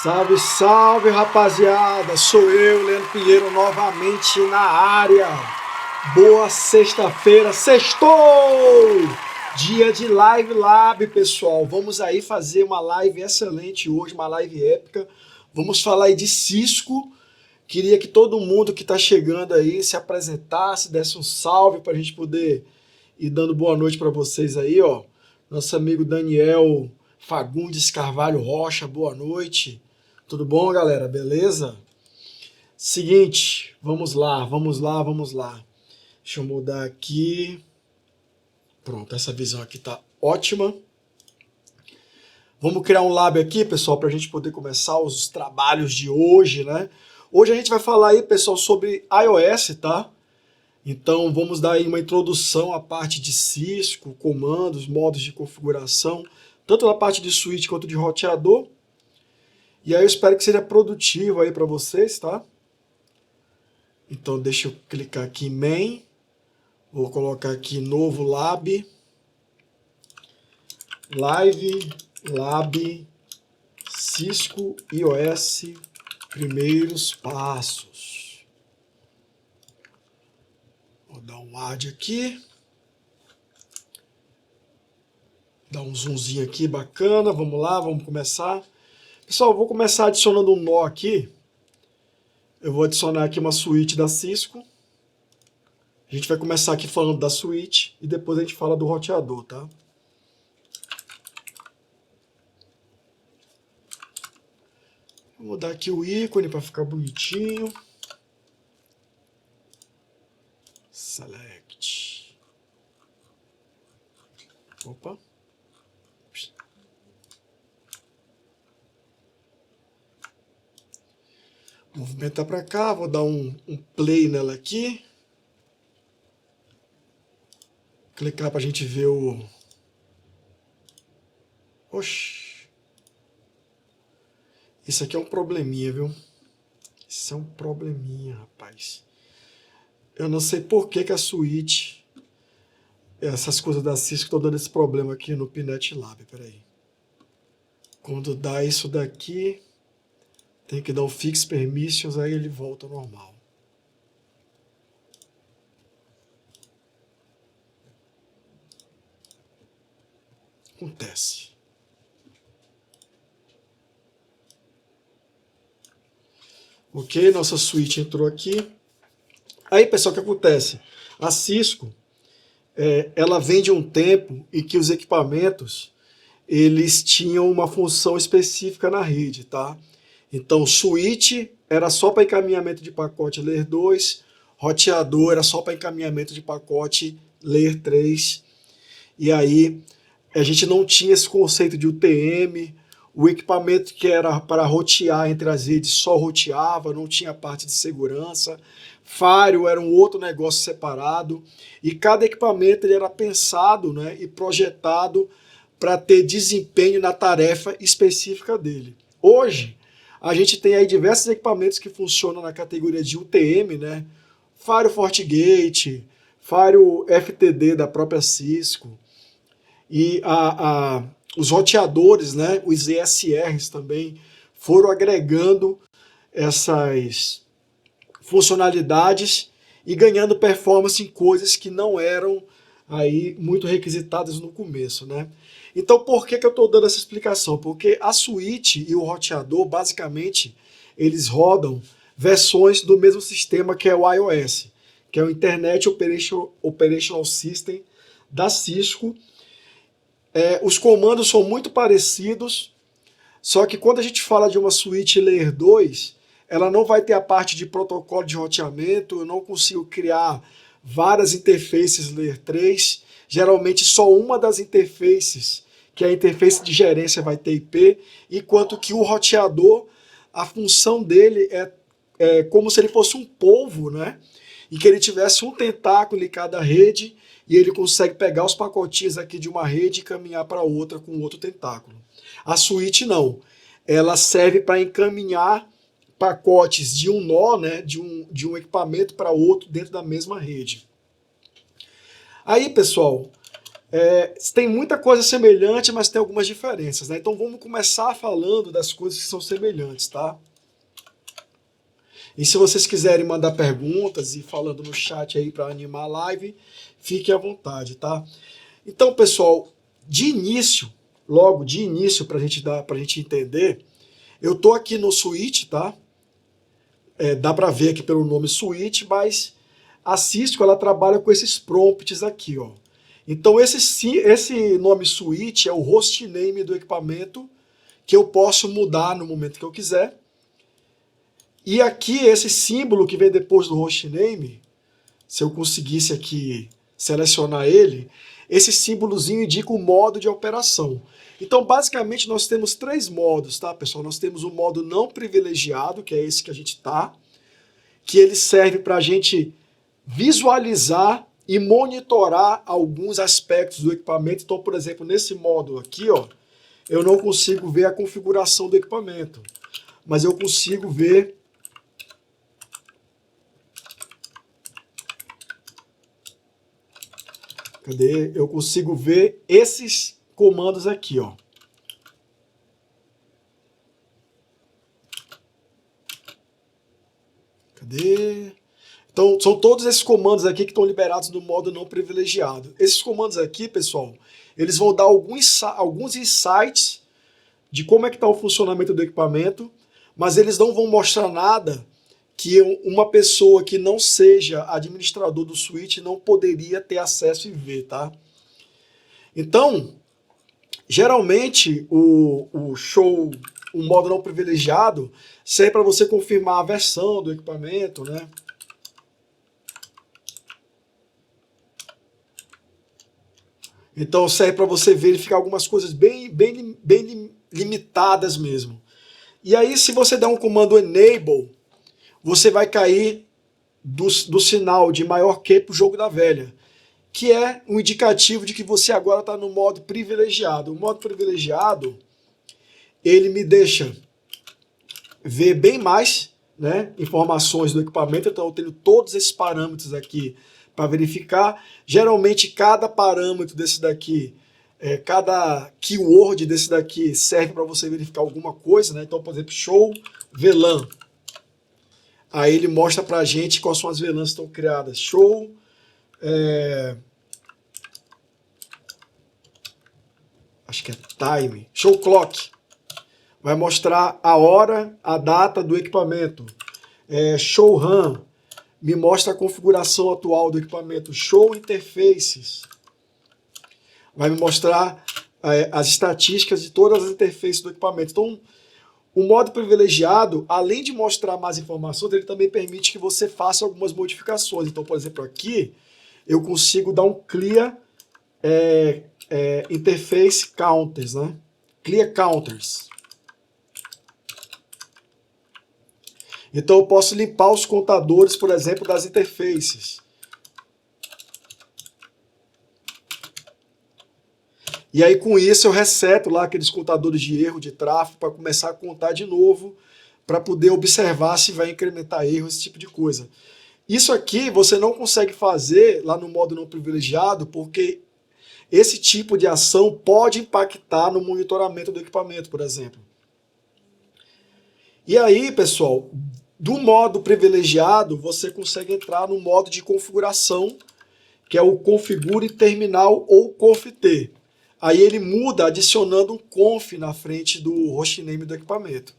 Salve, salve, rapaziada! Sou eu, Leandro Pinheiro, novamente na área. Boa sexta-feira, sextou! Dia de Live Lab, pessoal. Vamos aí fazer uma live excelente hoje, uma live épica. Vamos falar aí de Cisco. Queria que todo mundo que está chegando aí se apresentasse, desse um salve para a gente poder ir dando boa noite para vocês aí, ó. Nosso amigo Daniel Fagundes Carvalho Rocha, boa noite. Tudo bom, galera? Beleza? Seguinte, vamos lá. Deixa eu mudar aqui. Pronto, essa visão aqui tá ótima. Vamos criar um lab aqui, pessoal, para a gente poder começar os trabalhos de hoje, né? Hoje a gente vai falar aí, pessoal, sobre iOS, tá? Então vamos dar aí uma introdução à parte de Cisco, comandos, modos de configuração, tanto na parte de switch quanto de roteador. E aí eu espero que seja produtivo aí para vocês, tá? Então deixa eu clicar aqui em Main, vou colocar aqui novo Lab, Live Lab Cisco iOS primeiros passos. Vou dar um add aqui, dar um zoomzinho aqui bacana, vamos lá, vamos começar. Pessoal, eu vou começar adicionando um nó aqui. Eu vou adicionar aqui uma suíte da Cisco. A gente vai começar aqui falando da suíte e depois a gente fala do roteador, tá? Vou mudar aqui o ícone para ficar bonitinho. Select. Opa. Movimentar para cá, vou dar um play nela aqui. Clicar para a gente ver o... Oxi. Isso aqui é um probleminha, viu? Isso é um probleminha, rapaz. Eu não sei por que a suíte, essas coisas da Cisco estão dando esse problema aqui no Pinet Lab. Peraí. Quando dá isso daqui... Tem que dar o Fix Permissions, aí ele volta ao normal. Acontece. Ok, nossa suíte entrou aqui. Aí, pessoal, o que acontece? A Cisco, ela vem de um tempo em que os equipamentos, eles tinham uma função específica na rede, tá? Então, switch era só para encaminhamento de pacote Layer 2, roteador era só para encaminhamento de pacote Layer 3, e aí a gente não tinha esse conceito de UTM, o equipamento que era para rotear entre as redes só roteava, não tinha parte de segurança, Firewall era um outro negócio separado, e cada equipamento ele era pensado, né, e projetado para ter desempenho na tarefa específica dele. Hoje, a gente tem aí diversos equipamentos que funcionam na categoria de UTM, né? Firewall FortiGate, Firewall FTD da própria Cisco, e os roteadores, né? Os ESRs também foram agregando essas funcionalidades e ganhando performance em coisas que não eram aí muito requisitadas no começo, né? Então, por que eu estou dando essa explicação? Porque a suíte e o roteador, basicamente, eles rodam versões do mesmo sistema que é o iOS, que é o Internet Operational System da Cisco. Os comandos são muito parecidos, só que quando a gente fala de uma suíte Layer 2, ela não vai ter a parte de protocolo de roteamento, eu não consigo criar várias interfaces Layer 3, geralmente só uma das interfaces, que é a interface de gerência, vai ter IP, enquanto que o roteador, a função dele é como se ele fosse um polvo, né? E que ele tivesse um tentáculo em cada rede e ele consegue pegar os pacotinhos aqui de uma rede e caminhar para outra com outro tentáculo. A suíte não, ela serve para encaminhar pacotes de um nó, né, de um equipamento para outro dentro da mesma rede. Aí, pessoal, Tem muita coisa semelhante, mas tem algumas diferenças, né? Então vamos começar falando das coisas que são semelhantes, tá? E se vocês quiserem mandar perguntas e falando no chat aí para animar a live, fiquem à vontade, tá? Então, pessoal, de início, logo de início, para a gente entender, eu tô aqui no Switch, tá? Dá para ver aqui pelo nome Switch, mas a Cisco ela trabalha com esses prompts aqui, ó. Então esse nome Switch é o hostname do equipamento que eu posso mudar no momento que eu quiser. E aqui esse símbolo que vem depois do hostname, se eu conseguisse aqui selecionar ele, esse símbolozinho indica o modo de operação. Então, basicamente, nós temos 3 modos, tá, pessoal? Nós temos o modo não privilegiado, que é esse que a gente tá, que ele serve para a gente visualizar e monitorar alguns aspectos do equipamento. Então, por exemplo, nesse modo aqui, ó, eu não consigo ver a configuração do equipamento, mas eu consigo ver cadê? Eu consigo ver esses comandos aqui, ó. Cadê? Então, são todos esses comandos aqui que estão liberados no modo não privilegiado. Esses comandos aqui, pessoal, eles vão dar alguns insights de como é que está o funcionamento do equipamento, mas eles não vão mostrar nada que uma pessoa que não seja administrador do switch não poderia ter acesso e ver, tá? Então, geralmente, o modo não privilegiado serve para você confirmar a versão do equipamento, né? Então serve para você verificar algumas coisas bem limitadas mesmo. E aí, se você der um comando enable, você vai cair do sinal de maior que para o jogo da velha, que é um indicativo de que você agora está no modo privilegiado. O modo privilegiado, ele me deixa ver bem mais, né, informações do equipamento. Então eu tenho todos esses parâmetros aqui para verificar. Geralmente cada parâmetro desse daqui, cada keyword desse daqui serve para você verificar alguma coisa, né? Então, por exemplo, show VLAN. Aí ele mostra para a gente quais são as VLANs que estão criadas. Show acho que é time. Show clock. Vai mostrar a hora, a data do equipamento. Show RAM. Me mostra a configuração atual do equipamento. Show interfaces. Vai me mostrar as estatísticas de todas as interfaces do equipamento. Então, o modo privilegiado, além de mostrar mais informações, ele também permite que você faça algumas modificações. Então, por exemplo, aqui eu consigo dar um clear interface counters, né? Clear counters. Então eu posso limpar os contadores, por exemplo, das interfaces. E aí com isso eu reseto lá aqueles contadores de erro, de tráfego, para começar a contar de novo, para poder observar se vai incrementar erro, esse tipo de coisa. Isso aqui você não consegue fazer lá no modo não privilegiado, porque esse tipo de ação pode impactar no monitoramento do equipamento, por exemplo. E aí, pessoal, do modo privilegiado, você consegue entrar no modo de configuração, que é o configure terminal ou conft. Aí ele muda adicionando um conf na frente do hostname do equipamento.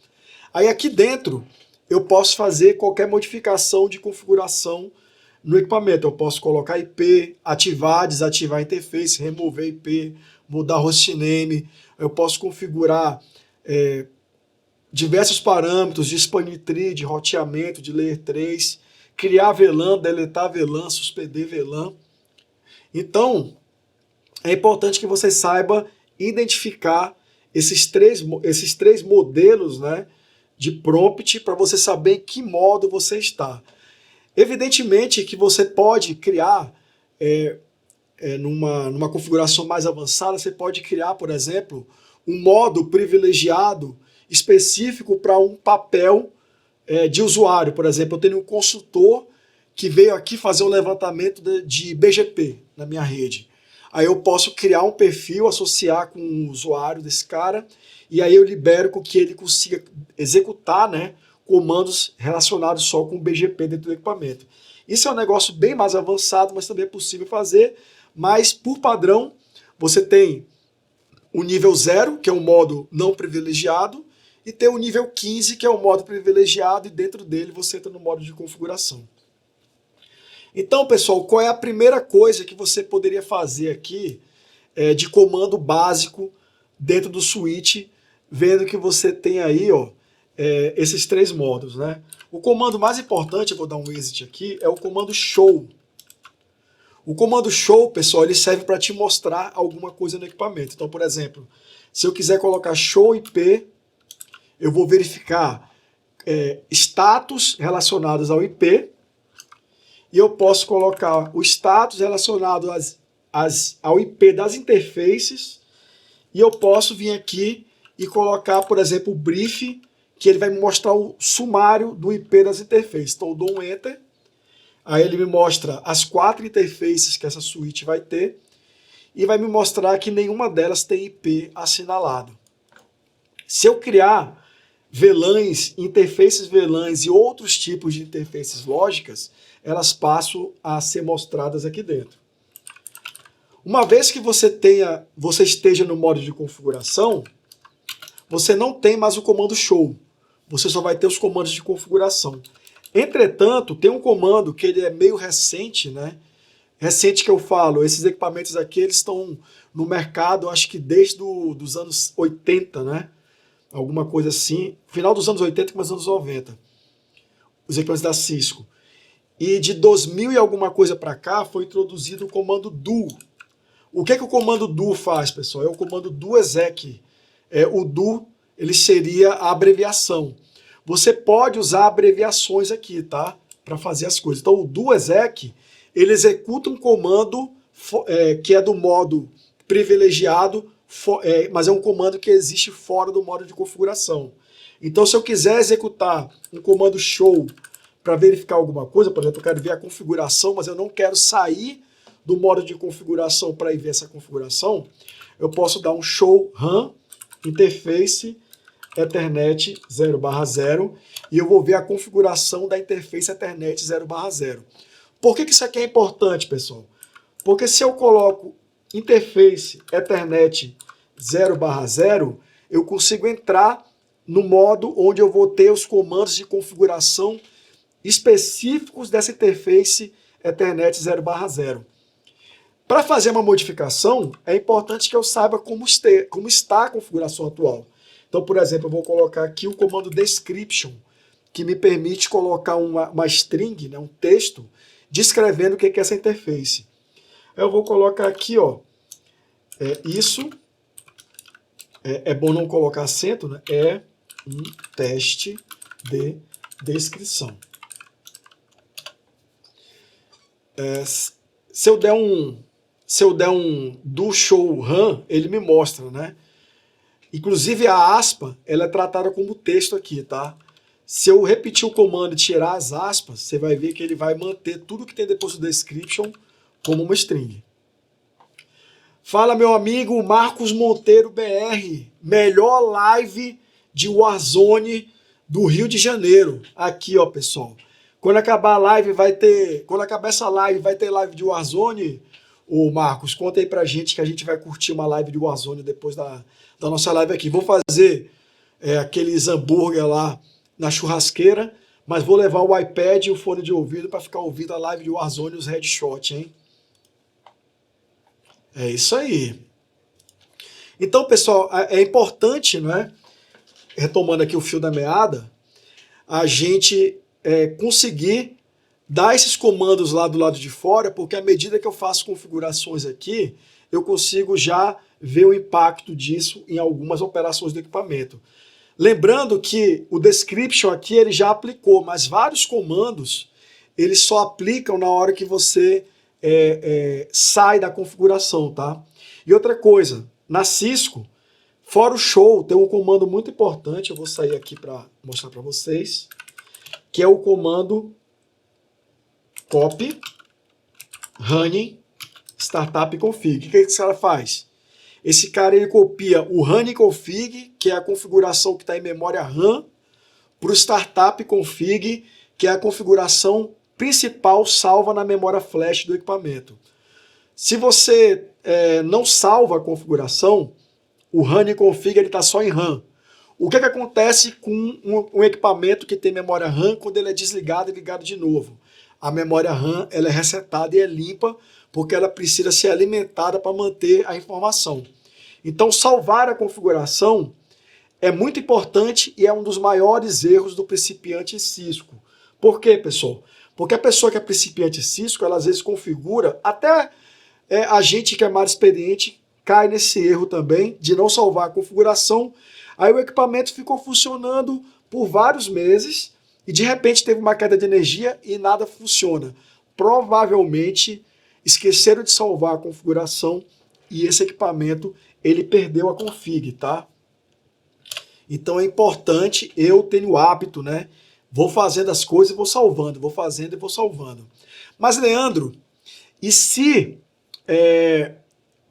Aí aqui dentro eu posso fazer qualquer modificação de configuração no equipamento. Eu posso colocar IP, ativar, desativar a interface, remover IP, mudar hostname. Eu posso configurar diversos parâmetros de span tree, de roteamento, de layer 3, criar VLAN, deletar VLAN, suspender VLAN. Então, é importante que você saiba identificar esses três modelos, né, de prompt para você saber em que modo você está. Evidentemente que você pode criar, numa configuração mais avançada, você pode criar, por exemplo, um modo privilegiado específico para um papel de usuário. Por exemplo, eu tenho um consultor que veio aqui fazer um levantamento de BGP na minha rede. aí eu posso criar um perfil, associar com o usuário desse cara, e aí eu libero com que ele consiga executar, né, comandos relacionados só com o BGP dentro do equipamento. Isso é um negócio bem mais avançado, mas também é possível fazer, mas por padrão você tem o nível 0, que é um modo não privilegiado, e tem o nível 15, que é o modo privilegiado, e dentro dele você entra no modo de configuração. Então, pessoal, qual é a primeira coisa que você poderia fazer aqui de comando básico dentro do switch, vendo que você tem aí esses 3 modos, né? O comando mais importante, eu vou dar um exit aqui, é o comando show. O comando show, pessoal, ele serve para te mostrar alguma coisa no equipamento. Então, por exemplo, se eu quiser colocar show IP, eu vou verificar status relacionados ao IP, e eu posso colocar o status relacionado ao IP das interfaces, e eu posso vir aqui e colocar, por exemplo, o brief, que ele vai me mostrar o sumário do IP das interfaces. Então eu dou um Enter, aí ele me mostra as 4 interfaces que essa suíte vai ter, e vai me mostrar que nenhuma delas tem IP assinalado. Se eu criar VLANs, interfaces VLANs e outros tipos de interfaces lógicas, elas passam a ser mostradas aqui dentro. Uma vez que você esteja no modo de configuração, você não tem mais o comando show. Você só vai ter os comandos de configuração. Entretanto, tem um comando que ele é meio recente, né? Recente que eu falo, esses equipamentos aqui eles estão no mercado, acho que desde os anos 80, né? Alguma coisa assim, final dos anos 80 e começo dos anos 90. Os equipamentos da Cisco. E de 2000 e alguma coisa para cá foi introduzido o comando do. O que o comando do faz, pessoal? É o comando do exec. O do, ele seria a abreviação. Você pode usar abreviações aqui, tá? Para fazer as coisas. Então o do exec, ele executa um comando que é do modo privilegiado, mas é um comando que existe fora do modo de configuração. Então se eu quiser executar um comando show para verificar alguma coisa, por exemplo, eu quero ver a configuração, mas eu não quero sair do modo de configuração para ir ver essa configuração, eu posso dar um show run interface Ethernet 0/0 e eu vou ver a configuração da interface Ethernet 0/0. Por que isso aqui é importante, pessoal? Porque se eu coloco interface Ethernet 0/0, eu consigo entrar no modo onde eu vou ter os comandos de configuração específicos dessa interface Ethernet 0/0. Para fazer uma modificação, é importante que eu saiba como está a configuração atual. Então, por exemplo, eu vou colocar aqui o comando description, que me permite colocar uma string, né, um texto, descrevendo o que é essa interface. Eu vou colocar aqui, isso, é bom não colocar acento, né, é um teste de descrição. Se eu der um do show run, ele me mostra, né? Inclusive a aspa, ela é tratada como texto aqui, tá? Se eu repetir o comando e tirar as aspas, você vai ver que ele vai manter tudo que tem depois do description como uma string. Fala, meu amigo Marcos Monteiro BR, melhor live de Warzone do Rio de Janeiro. Aqui, ó, pessoal. Quando acabar a live quando acabar essa live, vai ter live de Warzone? Ô Marcos, conta aí pra gente que a gente vai curtir uma live de Warzone depois da nossa live aqui. Vou fazer aqueles hambúrguer lá na churrasqueira, mas vou levar o iPad e o fone de ouvido para ficar ouvindo a live de Warzone e os headshots, hein? É isso aí. Então, pessoal, é importante, não é? Retomando aqui o fio da meada, a gente conseguir dar esses comandos lá do lado de fora, porque à medida que eu faço configurações aqui, eu consigo já ver o impacto disso em algumas operações do equipamento. Lembrando que o description aqui ele já aplicou, mas vários comandos eles só aplicam na hora que você sai da configuração, tá? E outra coisa, na Cisco, fora o show, tem um comando muito importante, eu vou sair aqui para mostrar para vocês, que é o comando copy running startup config. O que esse cara faz? Esse cara ele copia o running config, que é a configuração que está em memória RAM, para o startup config, que é a configuração principal salva na memória flash do equipamento. Se você não salva a configuração, o running config está só em RAM. O que acontece com um equipamento que tem memória RAM quando ele é desligado e ligado de novo? A memória RAM ela é resetada e é limpa porque ela precisa ser alimentada para manter a informação. Então, salvar a configuração é muito importante e é um dos maiores erros do principiante Cisco. Por quê, pessoal? Porque a pessoa que é principiante Cisco, ela às vezes configura, até a gente que é mais experiente cai nesse erro também de não salvar a configuração. Aí o equipamento ficou funcionando por vários meses e de repente teve uma queda de energia e nada funciona. Provavelmente esqueceram de salvar a configuração e esse equipamento ele perdeu a config, tá? Então é importante, eu tenho o hábito, né? Vou fazendo as coisas e vou salvando, vou fazendo e vou salvando. Mas, Leandro, e se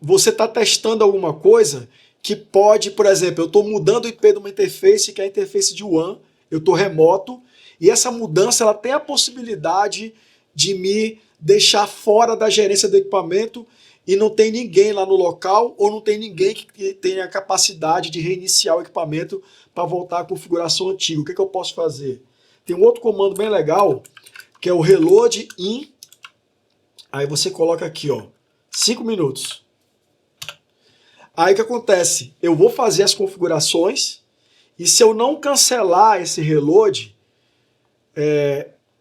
você está testando alguma coisa que pode, por exemplo, eu estou mudando o IP de uma interface, que é a interface de WAN, eu estou remoto, e essa mudança ela tem a possibilidade de me deixar fora da gerência do equipamento e não tem ninguém lá no local ou não tem ninguém que tenha a capacidade de reiniciar o equipamento para voltar à configuração antiga. O que eu posso fazer? Tem um outro comando bem legal, que é o reload in. Aí você coloca aqui, ó, 5 minutos. Aí o que acontece? Eu vou fazer as configurações e se eu não cancelar esse reload,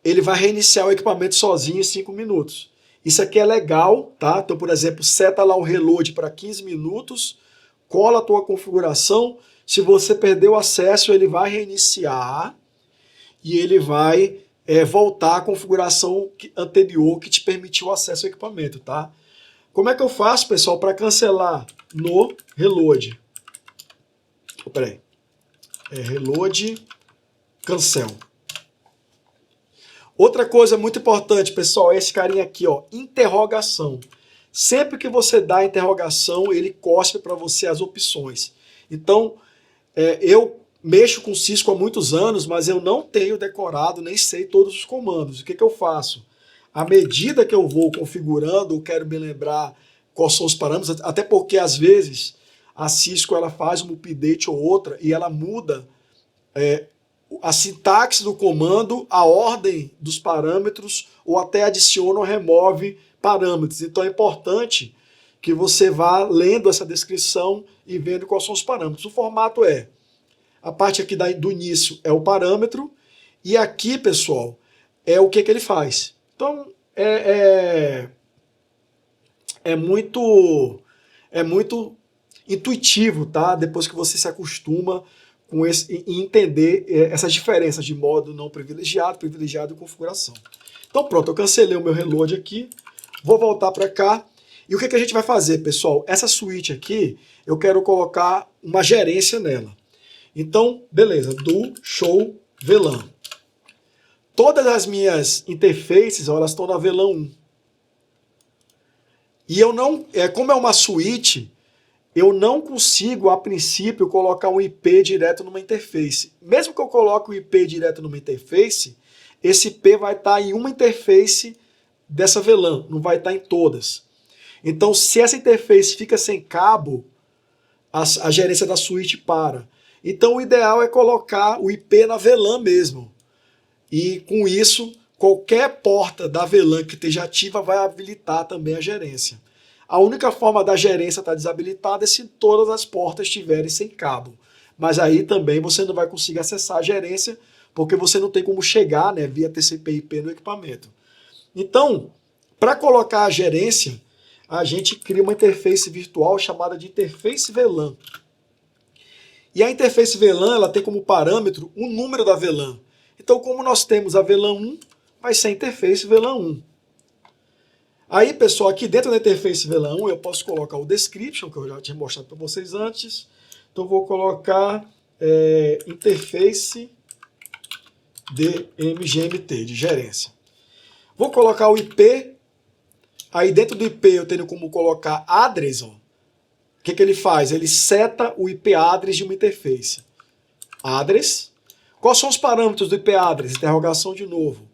ele vai reiniciar o equipamento sozinho em 5 minutos. Isso aqui é legal, tá? Então, por exemplo, seta lá o reload para 15 minutos, cola a tua configuração. Se você perder o acesso, ele vai reiniciar e ele vai voltar à configuração anterior que te permitiu acesso ao equipamento, tá? Como é que eu faço, pessoal, para cancelar no reload? Peraí. Reload, cancel. Outra coisa muito importante, pessoal, é esse carinha aqui, ó, interrogação. Sempre que você dá interrogação, ele cospe para você as opções. Então, eu mexo com Cisco há muitos anos, mas eu não tenho decorado, nem sei todos os comandos. O que eu faço? À medida que eu vou configurando, eu quero me lembrar quais são os parâmetros, até porque às vezes a Cisco ela faz um update ou outra e ela muda a sintaxe do comando, a ordem dos parâmetros, ou até adiciona ou remove parâmetros. Então é importante que você vá lendo essa descrição e vendo quais são os parâmetros. O formato a parte aqui do início é o parâmetro, e aqui, pessoal, é o que ele faz. Então é muito intuitivo, tá? Depois que você se acostuma com e entender essas diferenças de modo não privilegiado, privilegiado e configuração. Então pronto, eu cancelei o meu reload aqui, vou voltar para cá, e o que a gente vai fazer, pessoal? Essa suíte aqui, eu quero colocar uma gerência nela. Então, beleza, do show VLAN. Todas as minhas interfaces, elas estão na VLAN 1. E eu não, como é uma suíte, eu não consigo, a princípio, colocar um IP direto numa interface. Mesmo que eu coloque o IP direto numa interface, esse IP vai estar em uma interface dessa VLAN, não vai estar em todas. Então, se essa interface fica sem cabo, a gerência da suíte para. Então, o ideal é colocar o IP na VLAN mesmo. E, com isso, qualquer porta da VLAN que esteja ativa vai habilitar também a gerência. A única forma da gerência estar desabilitada é se todas as portas estiverem sem cabo. Mas aí também você não vai conseguir acessar a gerência, porque você não tem como chegar, né, via TCP/IP no equipamento. Então, para colocar a gerência, a gente cria uma interface virtual chamada de interface VLAN. E a interface VLAN ela tem como parâmetro o número da VLAN. Então, como nós temos a VLAN 1, vai ser a interface VLAN 1. Aí, pessoal, aqui dentro da interface VLAN 1 eu posso colocar o description, que eu já tinha mostrado para vocês antes. Então, vou colocar interface de MGMT, de gerência. Vou colocar o IP. Aí dentro do IP eu tenho como colocar address, ó. O que ele faz? Ele seta o IP address de uma interface. Address. Quais são os parâmetros do IP address? Interrogação de novo.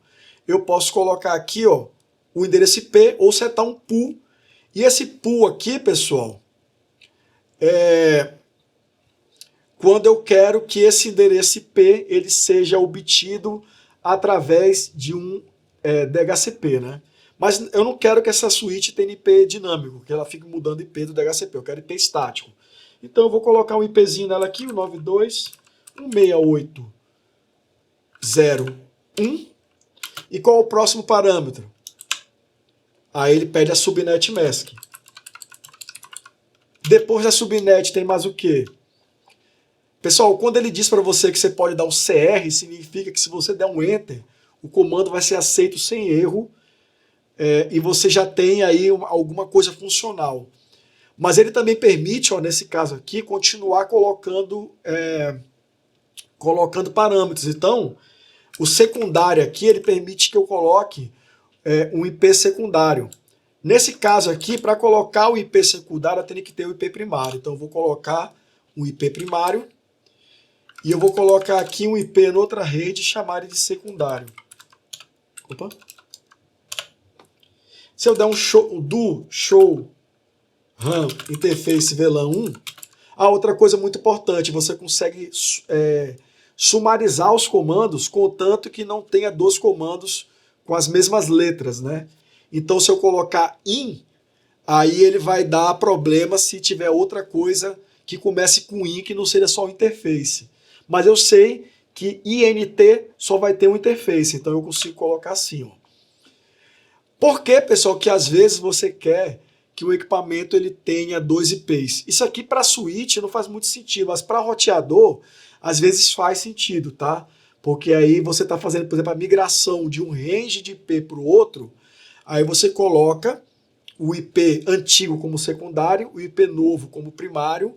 Eu posso colocar aqui, ó, o endereço IP ou setar um pool. E esse pool aqui, pessoal, é quando eu quero que esse endereço IP ele seja obtido através de um DHCP, né? Mas eu não quero que essa switch tenha IP dinâmico, que ela fique mudando IP do DHCP, eu quero IP estático. Então eu vou colocar um IPzinho nela aqui, o 92.168.0.1. E qual é o próximo parâmetro? Aí ele pede a subnet mask. Depois da subnet tem mais o quê? Pessoal, quando ele diz para você que você pode dar um CR, significa que se você der um Enter, o comando vai ser aceito sem erro e você já tem aí alguma coisa funcional. Mas ele também permite, ó, nesse caso aqui, continuar colocando parâmetros. Então, o secundário aqui, ele permite que eu coloque um IP secundário. Nesse caso aqui, para colocar o IP secundário, eu tenho que ter o IP primário. Então, eu vou colocar um IP primário e eu vou colocar aqui um IP em outra rede e chamar ele de secundário. Opa. Se eu der um show RAM interface VLAN 1, outra coisa muito importante, você consegue sumarizar os comandos, contanto que não tenha dois comandos com as mesmas letras, né? Então, se eu colocar in, aí ele vai dar problema se tiver outra coisa que comece com in, que não seja só o interface. Mas eu sei que INT só vai ter um interface, então eu consigo colocar assim, ó. Por que, pessoal, que às vezes você quer que o equipamento ele tenha dois IPs? Isso aqui para switch não faz muito sentido, mas para roteador, às vezes faz sentido, tá? Porque aí você está fazendo, por exemplo, a migração de um range de IP para o outro, aí você coloca o IP antigo como secundário, o IP novo como primário.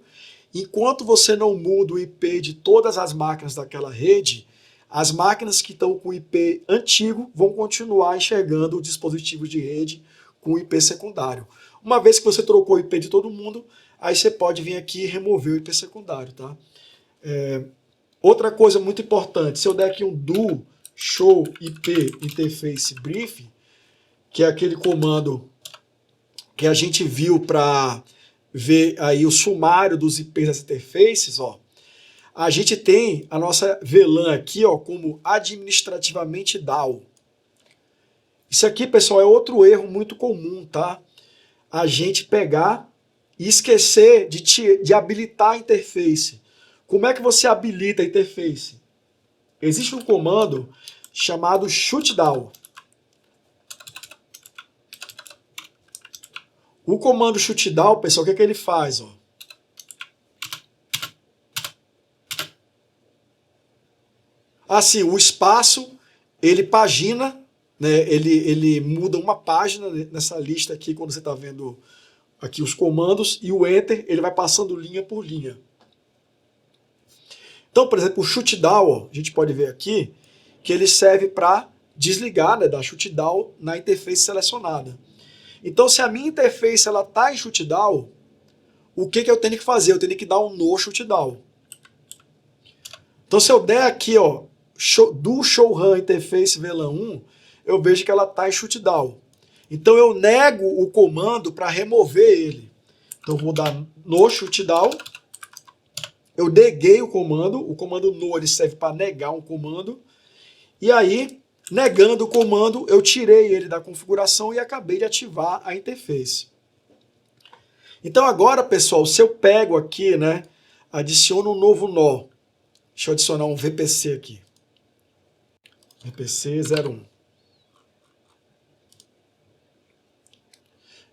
Enquanto você não muda o IP de todas as máquinas daquela rede, as máquinas que estão com IP antigo vão continuar enxergando o dispositivo de rede com IP secundário. Uma vez que você trocou o IP de todo mundo, aí você pode vir aqui e remover o IP secundário, tá? Outra coisa muito importante, se eu der aqui um do show IP interface brief, que é aquele comando que a gente viu para ver aí o sumário dos IPs das interfaces, ó, a gente tem a nossa VLAN aqui, ó, como administrativamente DAO. Isso aqui, pessoal, é outro erro muito comum, tá? A gente pegar e esquecer de habilitar a interface. Como é que você habilita a interface? Existe um comando chamado shutdown. O comando shutdown, pessoal, o que é que ele faz? Ó? Assim, o espaço, ele pagina, né? Ele muda uma página nessa lista aqui, quando você está vendo aqui os comandos, e o Enter, ele vai passando linha por linha. Então, por exemplo, o shutdown, ó, a gente pode ver aqui, que ele serve para desligar, né, dar shutdown na interface selecionada. Então, se a minha interface está em shutdown, o que eu tenho que fazer? Eu tenho que dar um no shutdown. Então, se eu der aqui, ó, do show RAM interface VLAN 1, eu vejo que ela está em shutdown. Então, eu nego o comando para remover ele. Então, eu vou dar no shutdown. Eu neguei o comando no ele serve para negar um comando. E aí, negando o comando, eu tirei ele da configuração e acabei de ativar a interface. Então agora, pessoal, se eu pego aqui, né, adiciono um novo nó. Deixa eu adicionar um VPC aqui. VPC 01.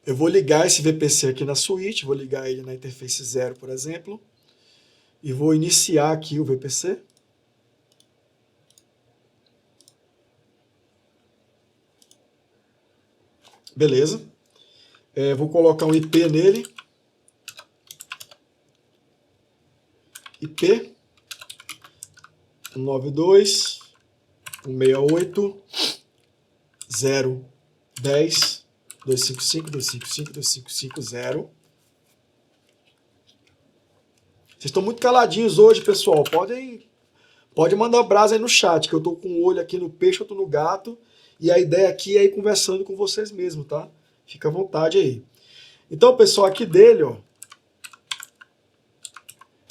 Eu vou ligar esse VPC aqui na switch, vou ligar ele na interface 0, por exemplo, e vou iniciar aqui o VPC. Beleza. Vou colocar um IP nele. IP 192.168.0.10. 255, 255, 2550. Vocês estão muito caladinhos hoje, pessoal. Pode mandar brasa aí no chat, que eu tô com um olho aqui no peixe, outro no gato. E a ideia aqui é ir conversando com vocês mesmo, tá? Fica à vontade aí. Então, pessoal, aqui dele, ó,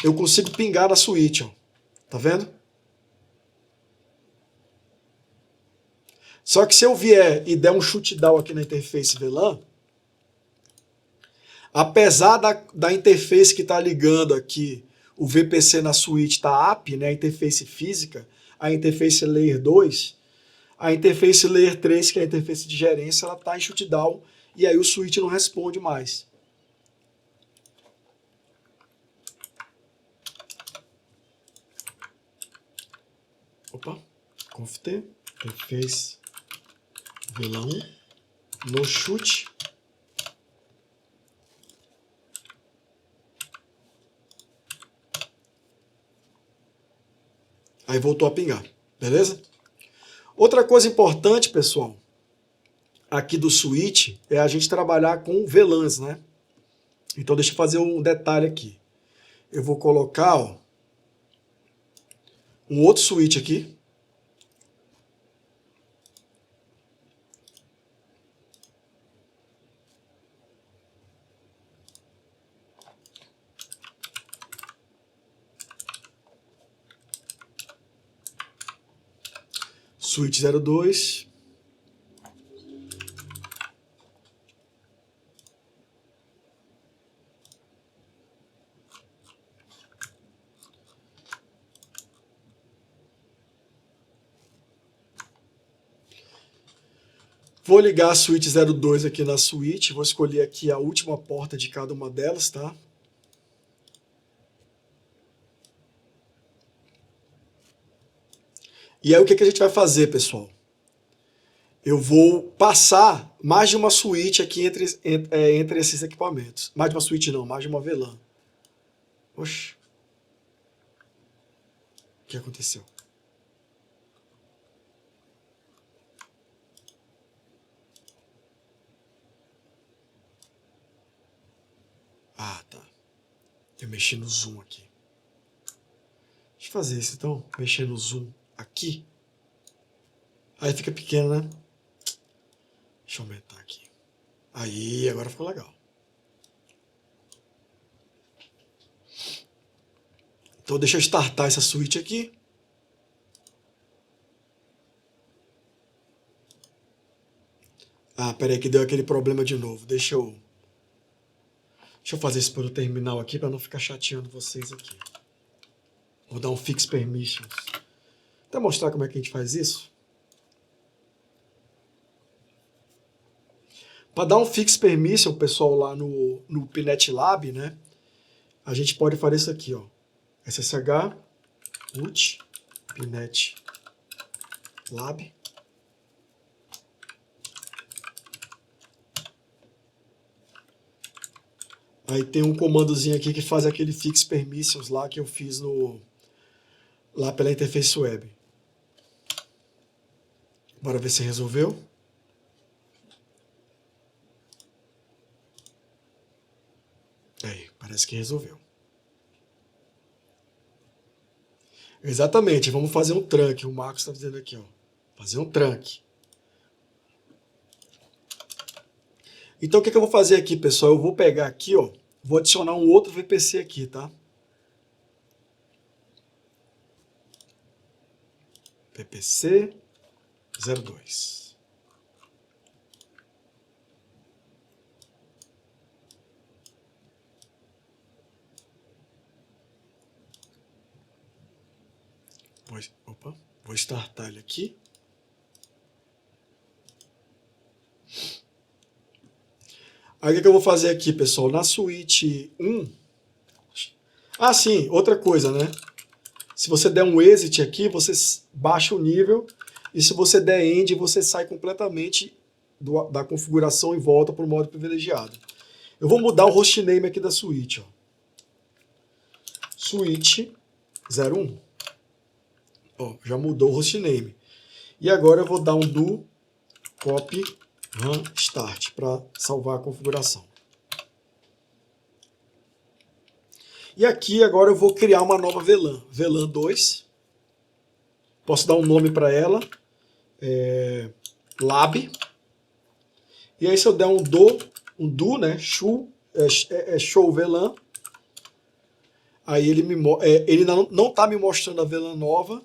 eu consigo pingar na switch, ó. Tá vendo? Só que se eu vier e der um shutdown aqui na interface VLAN, apesar da interface que está ligando aqui, o VPC na switch tá app, né, a interface física, a interface layer 2, a interface layer 3, que é a interface de gerência, ela está em shutdown e aí o switch não responde mais. Opa, conft interface VLAN 1 no chute. Aí voltou a pingar, beleza? Outra coisa importante, pessoal, aqui do switch é a gente trabalhar com VLANs, né? Então deixa eu fazer um detalhe aqui. Eu vou colocar, ó, um outro switch aqui. Switch 02. Vou ligar a switch 02 aqui na switch, vou escolher aqui a última porta de cada uma delas, tá? E aí o que a gente vai fazer, pessoal? Eu vou passar mais de uma switch aqui entre esses equipamentos. Mais de uma switch não, mais de uma VLAN. Oxe. O que aconteceu? Ah, tá. Eu mexi no zoom aqui. Deixa eu fazer isso então. Mexer no zoom aqui. Aí fica pequeno, né? Deixa eu aumentar aqui. Aí, agora ficou legal. Então deixa eu startar essa switch aqui. Ah, peraí que deu aquele problema de novo. Deixa eu fazer isso pelo terminal aqui para não ficar chateando vocês aqui. Vou dar um fix permissions. Até mostrar como é que a gente faz isso. Para dar um fix permission, pessoal, lá no Pinet Lab, né? A gente pode fazer isso aqui, ó. SSH root Pinet Lab. Aí tem um comandozinho aqui que faz aquele fix permissions lá que eu fiz lá pela interface web. Bora ver se resolveu. Aí, parece que resolveu. Exatamente, vamos fazer um trunk. O Marcos está dizendo aqui, ó. Fazer um trunk. Então o que eu vou fazer aqui, pessoal? Eu vou pegar aqui, ó. Vou adicionar um outro VPC aqui, tá? VPC 02. Vou startar ele aqui. Aí o que eu vou fazer aqui, pessoal? Na switch 1... Ah, sim, outra coisa, né? Se você der um exit aqui, você baixa o nível. E se você der end, você sai completamente da configuração e volta para o modo privilegiado. Eu vou mudar o hostname aqui da switch, ó. Switch 01. Ó, já mudou o hostname. E agora eu vou dar um do copy Run Start, para salvar a configuração. E aqui agora eu vou criar uma nova VLAN, VLAN 2. Posso dar um nome para ela, Lab. E aí se eu der um do, né, show VLAN, aí ele não está me mostrando a VLAN nova,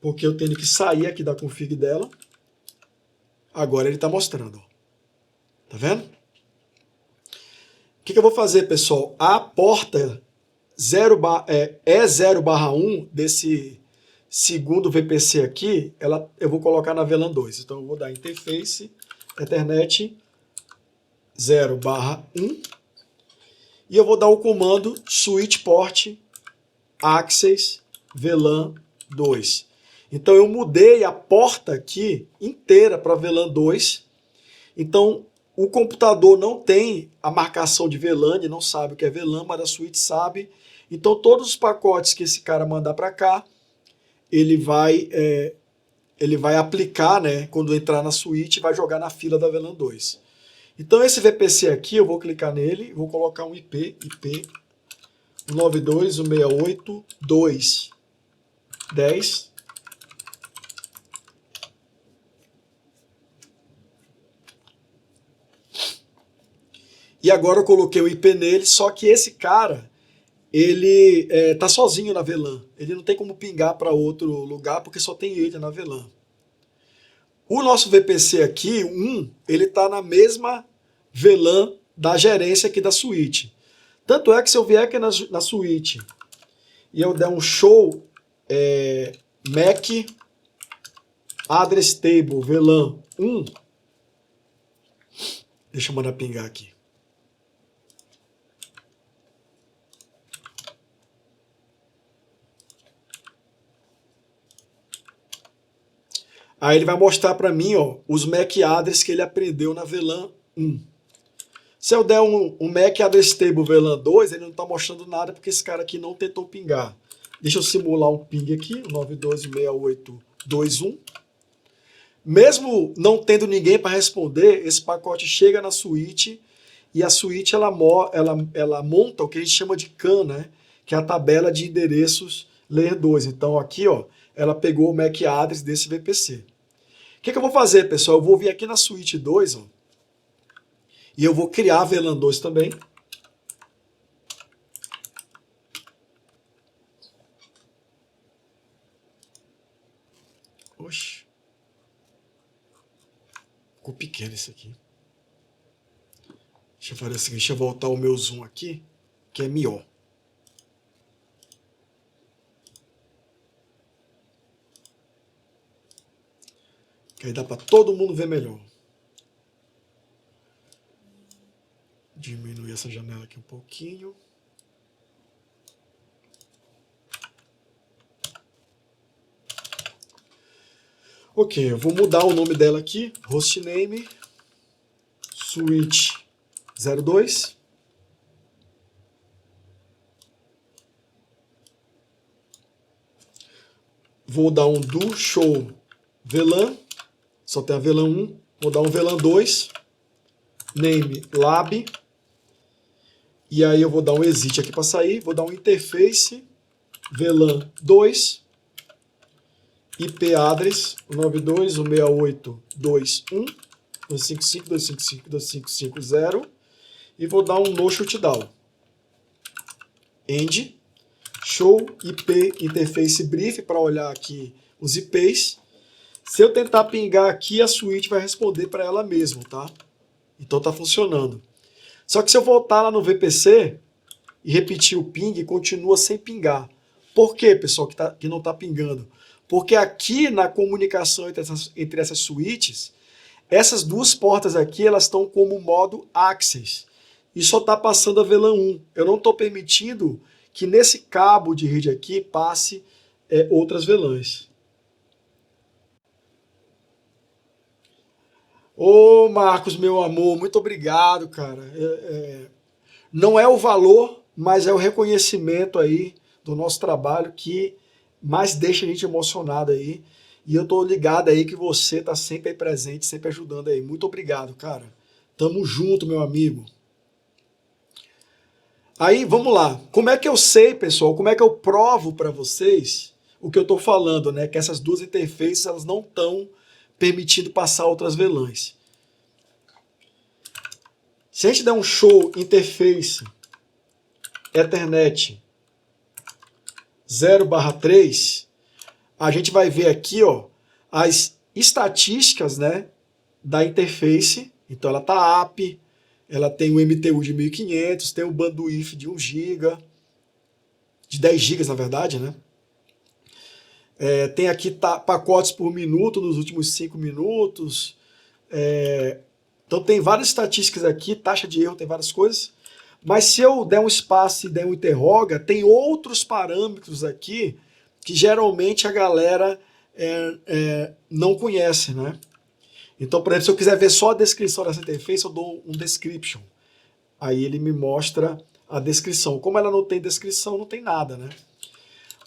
porque eu tenho que sair aqui da config dela. Agora ele está mostrando. Ó. Tá vendo? O que eu vou fazer, pessoal? A porta E0/1 desse segundo VPC aqui, eu vou colocar na VLAN 2. Então eu vou dar interface Ethernet 0/1 e eu vou dar o comando switch port access VLAN 2. Então eu mudei a porta aqui inteira para VLAN 2. Então o computador não tem a marcação de VLAN, não sabe o que é VLAN, mas a switch sabe. Então todos os pacotes que esse cara mandar para cá, ele vai aplicar, né, quando entrar na switch, vai jogar na fila da VLAN 2. Então esse VPC aqui, eu vou clicar nele, vou colocar um IP 192.168.2.10. E agora eu coloquei o IP nele, só que esse cara, ele tá sozinho na VLAN. Ele não tem como pingar para outro lugar, porque só tem ele na VLAN. O nosso VPC aqui, ele está na mesma VLAN da gerência aqui da switch. Tanto é que se eu vier aqui na switch e eu der um show MAC address table VLAN 1, deixa eu mandar pingar aqui. Aí ele vai mostrar para mim, ó, os MAC address que ele aprendeu na VLAN 1. Se eu der um MAC address table VLAN 2, ele não está mostrando nada porque esse cara aqui não tentou pingar. Deixa eu simular um ping aqui, 92.168.2.1. Mesmo não tendo ninguém para responder, esse pacote chega na switch e a switch ela monta o que a gente chama de CAN, né? Que é a tabela de endereços Layer 2. Então aqui, ó, ela pegou o MAC address desse VPC. O que eu vou fazer, pessoal? Eu vou vir aqui na switch 2, ó, e eu vou criar a VLAN 2 também. Oxi. Ficou pequeno esse aqui. Deixa eu fazer o seguinte, deixa eu voltar o meu zoom aqui, que é melhor. Que aí dá para todo mundo ver melhor. Diminuir essa janela aqui um pouquinho. Ok, eu vou mudar o nome dela aqui, hostname switch 02. Vou dar um do show VLAN, só tem a VLAN 1, vou dar um VLAN 2, name lab, e aí eu vou dar um exit aqui para sair, vou dar um interface VLAN 2, IP address 92.168.2.1.255.255.255.0 e vou dar um no shutdown. End, show IP interface brief para olhar aqui os IPs. Se eu tentar pingar aqui, a switch vai responder para ela mesmo, tá? Então tá funcionando. Só que se eu voltar lá no VPC e repetir o ping, continua sem pingar. Por quê, pessoal, que não tá pingando? Porque aqui na comunicação entre essas switches, essas duas portas aqui, elas estão como modo access. E só está passando a VLAN 1. Eu não estou permitindo que nesse cabo de rede aqui passe outras VLANs. Ô Marcos, meu amor, muito obrigado, cara. Não é o valor, mas é o reconhecimento aí do nosso trabalho que mais deixa a gente emocionado aí. E eu tô ligado aí que você tá sempre aí presente, sempre ajudando aí. Muito obrigado, cara. Tamo junto, meu amigo. Aí, vamos lá. Como é que eu sei, pessoal? Como é que eu provo para vocês o que eu tô falando, né? Que essas duas interfaces, elas não estão permitindo passar outras VLANs. Se a gente der um show interface Ethernet 0/3, a gente vai ver aqui, ó, as estatísticas, né, da interface. Então ela tá up, ela tem o MTU de 1500, tem o bandwidth de 1 GB, de 10 GB na verdade, né? Tem aqui pacotes por minuto nos últimos 5 minutos. Então tem várias estatísticas aqui, taxa de erro, tem várias coisas. Mas se eu der um espaço e der um interroga, tem outros parâmetros aqui que geralmente a galera não conhece, né? Então, por exemplo, se eu quiser ver só a descrição dessa interface, eu dou um description. Aí ele me mostra a descrição. Como ela não tem descrição, não tem nada, né?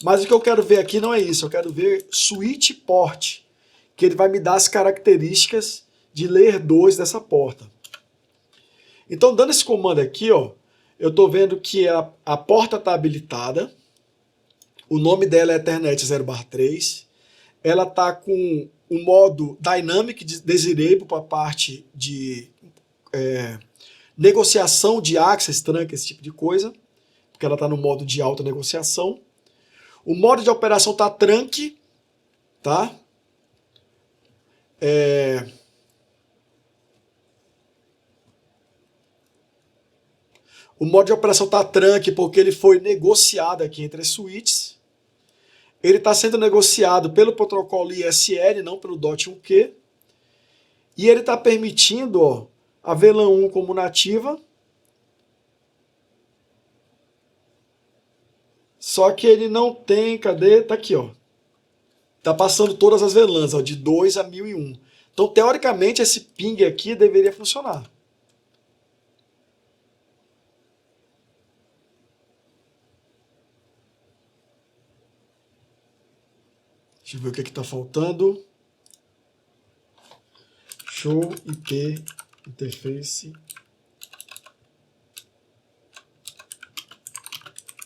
Mas o que eu quero ver aqui não é isso, eu quero ver switch port, que ele vai me dar as características de layer 2 dessa porta. Então, dando esse comando aqui, ó, eu estou vendo que a porta está habilitada, o nome dela é Ethernet 0/3, ela está com o modo Dynamic Desirable para a parte de negociação de access, trunk, esse tipo de coisa, porque ela está no modo de alta negociação. O modo de operação está trunk, tá? O modo de operação está trunk porque ele foi negociado aqui entre as switches. Ele está sendo negociado pelo protocolo ISL, não pelo DOT1Q. E ele está permitindo, ó, a VLAN 1 como nativa. Só que ele não tem, cadê? Tá aqui, ó. Tá passando todas as VLANs, ó, de 2 a 1001. Então, teoricamente, esse ping aqui deveria funcionar. Deixa eu ver o que está faltando. Show IP interface.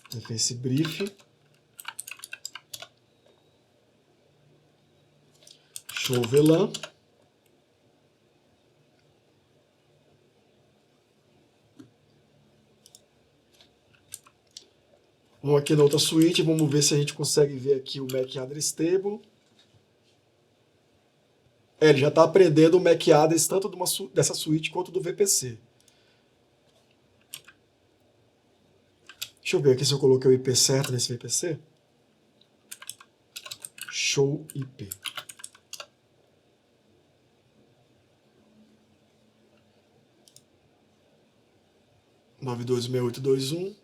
Interface brief. Show VLAN. Vamos aqui na outra suíte, vamos ver se a gente consegue ver aqui o MAC Address Table. Ele já está aprendendo o MAC Address tanto dessa suíte quanto do VPC. Deixa eu ver aqui se eu coloquei o IP certo nesse VPC. Show IP. (926821)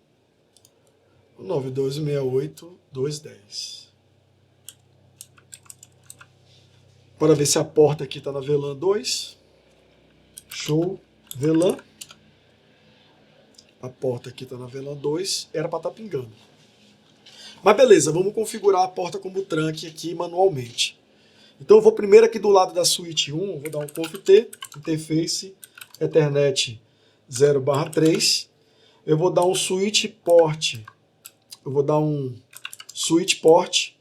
9268.210. Para ver se a porta aqui está na VLAN 2. Show VLAN. A porta aqui está na VLAN 2. Era para estar pingando. Mas beleza, vamos configurar a porta como trunk aqui manualmente. Então eu vou primeiro aqui do lado da suíte 1, vou dar um conft interface Ethernet 0/3. Eu vou dar um switch port. Eu vou dar um switch port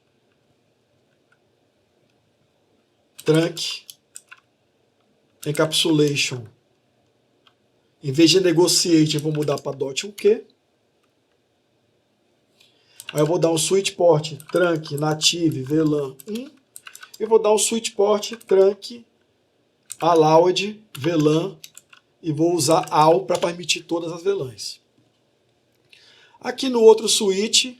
trunk encapsulation. Em vez de negotiate, eu vou mudar para DOT1Q. Aí eu vou dar um switch port trunk native VLAN 1. E vou dar um switch port trunk allowed VLAN. E vou usar ALL para permitir todas as VLANs. Aqui no outro switch,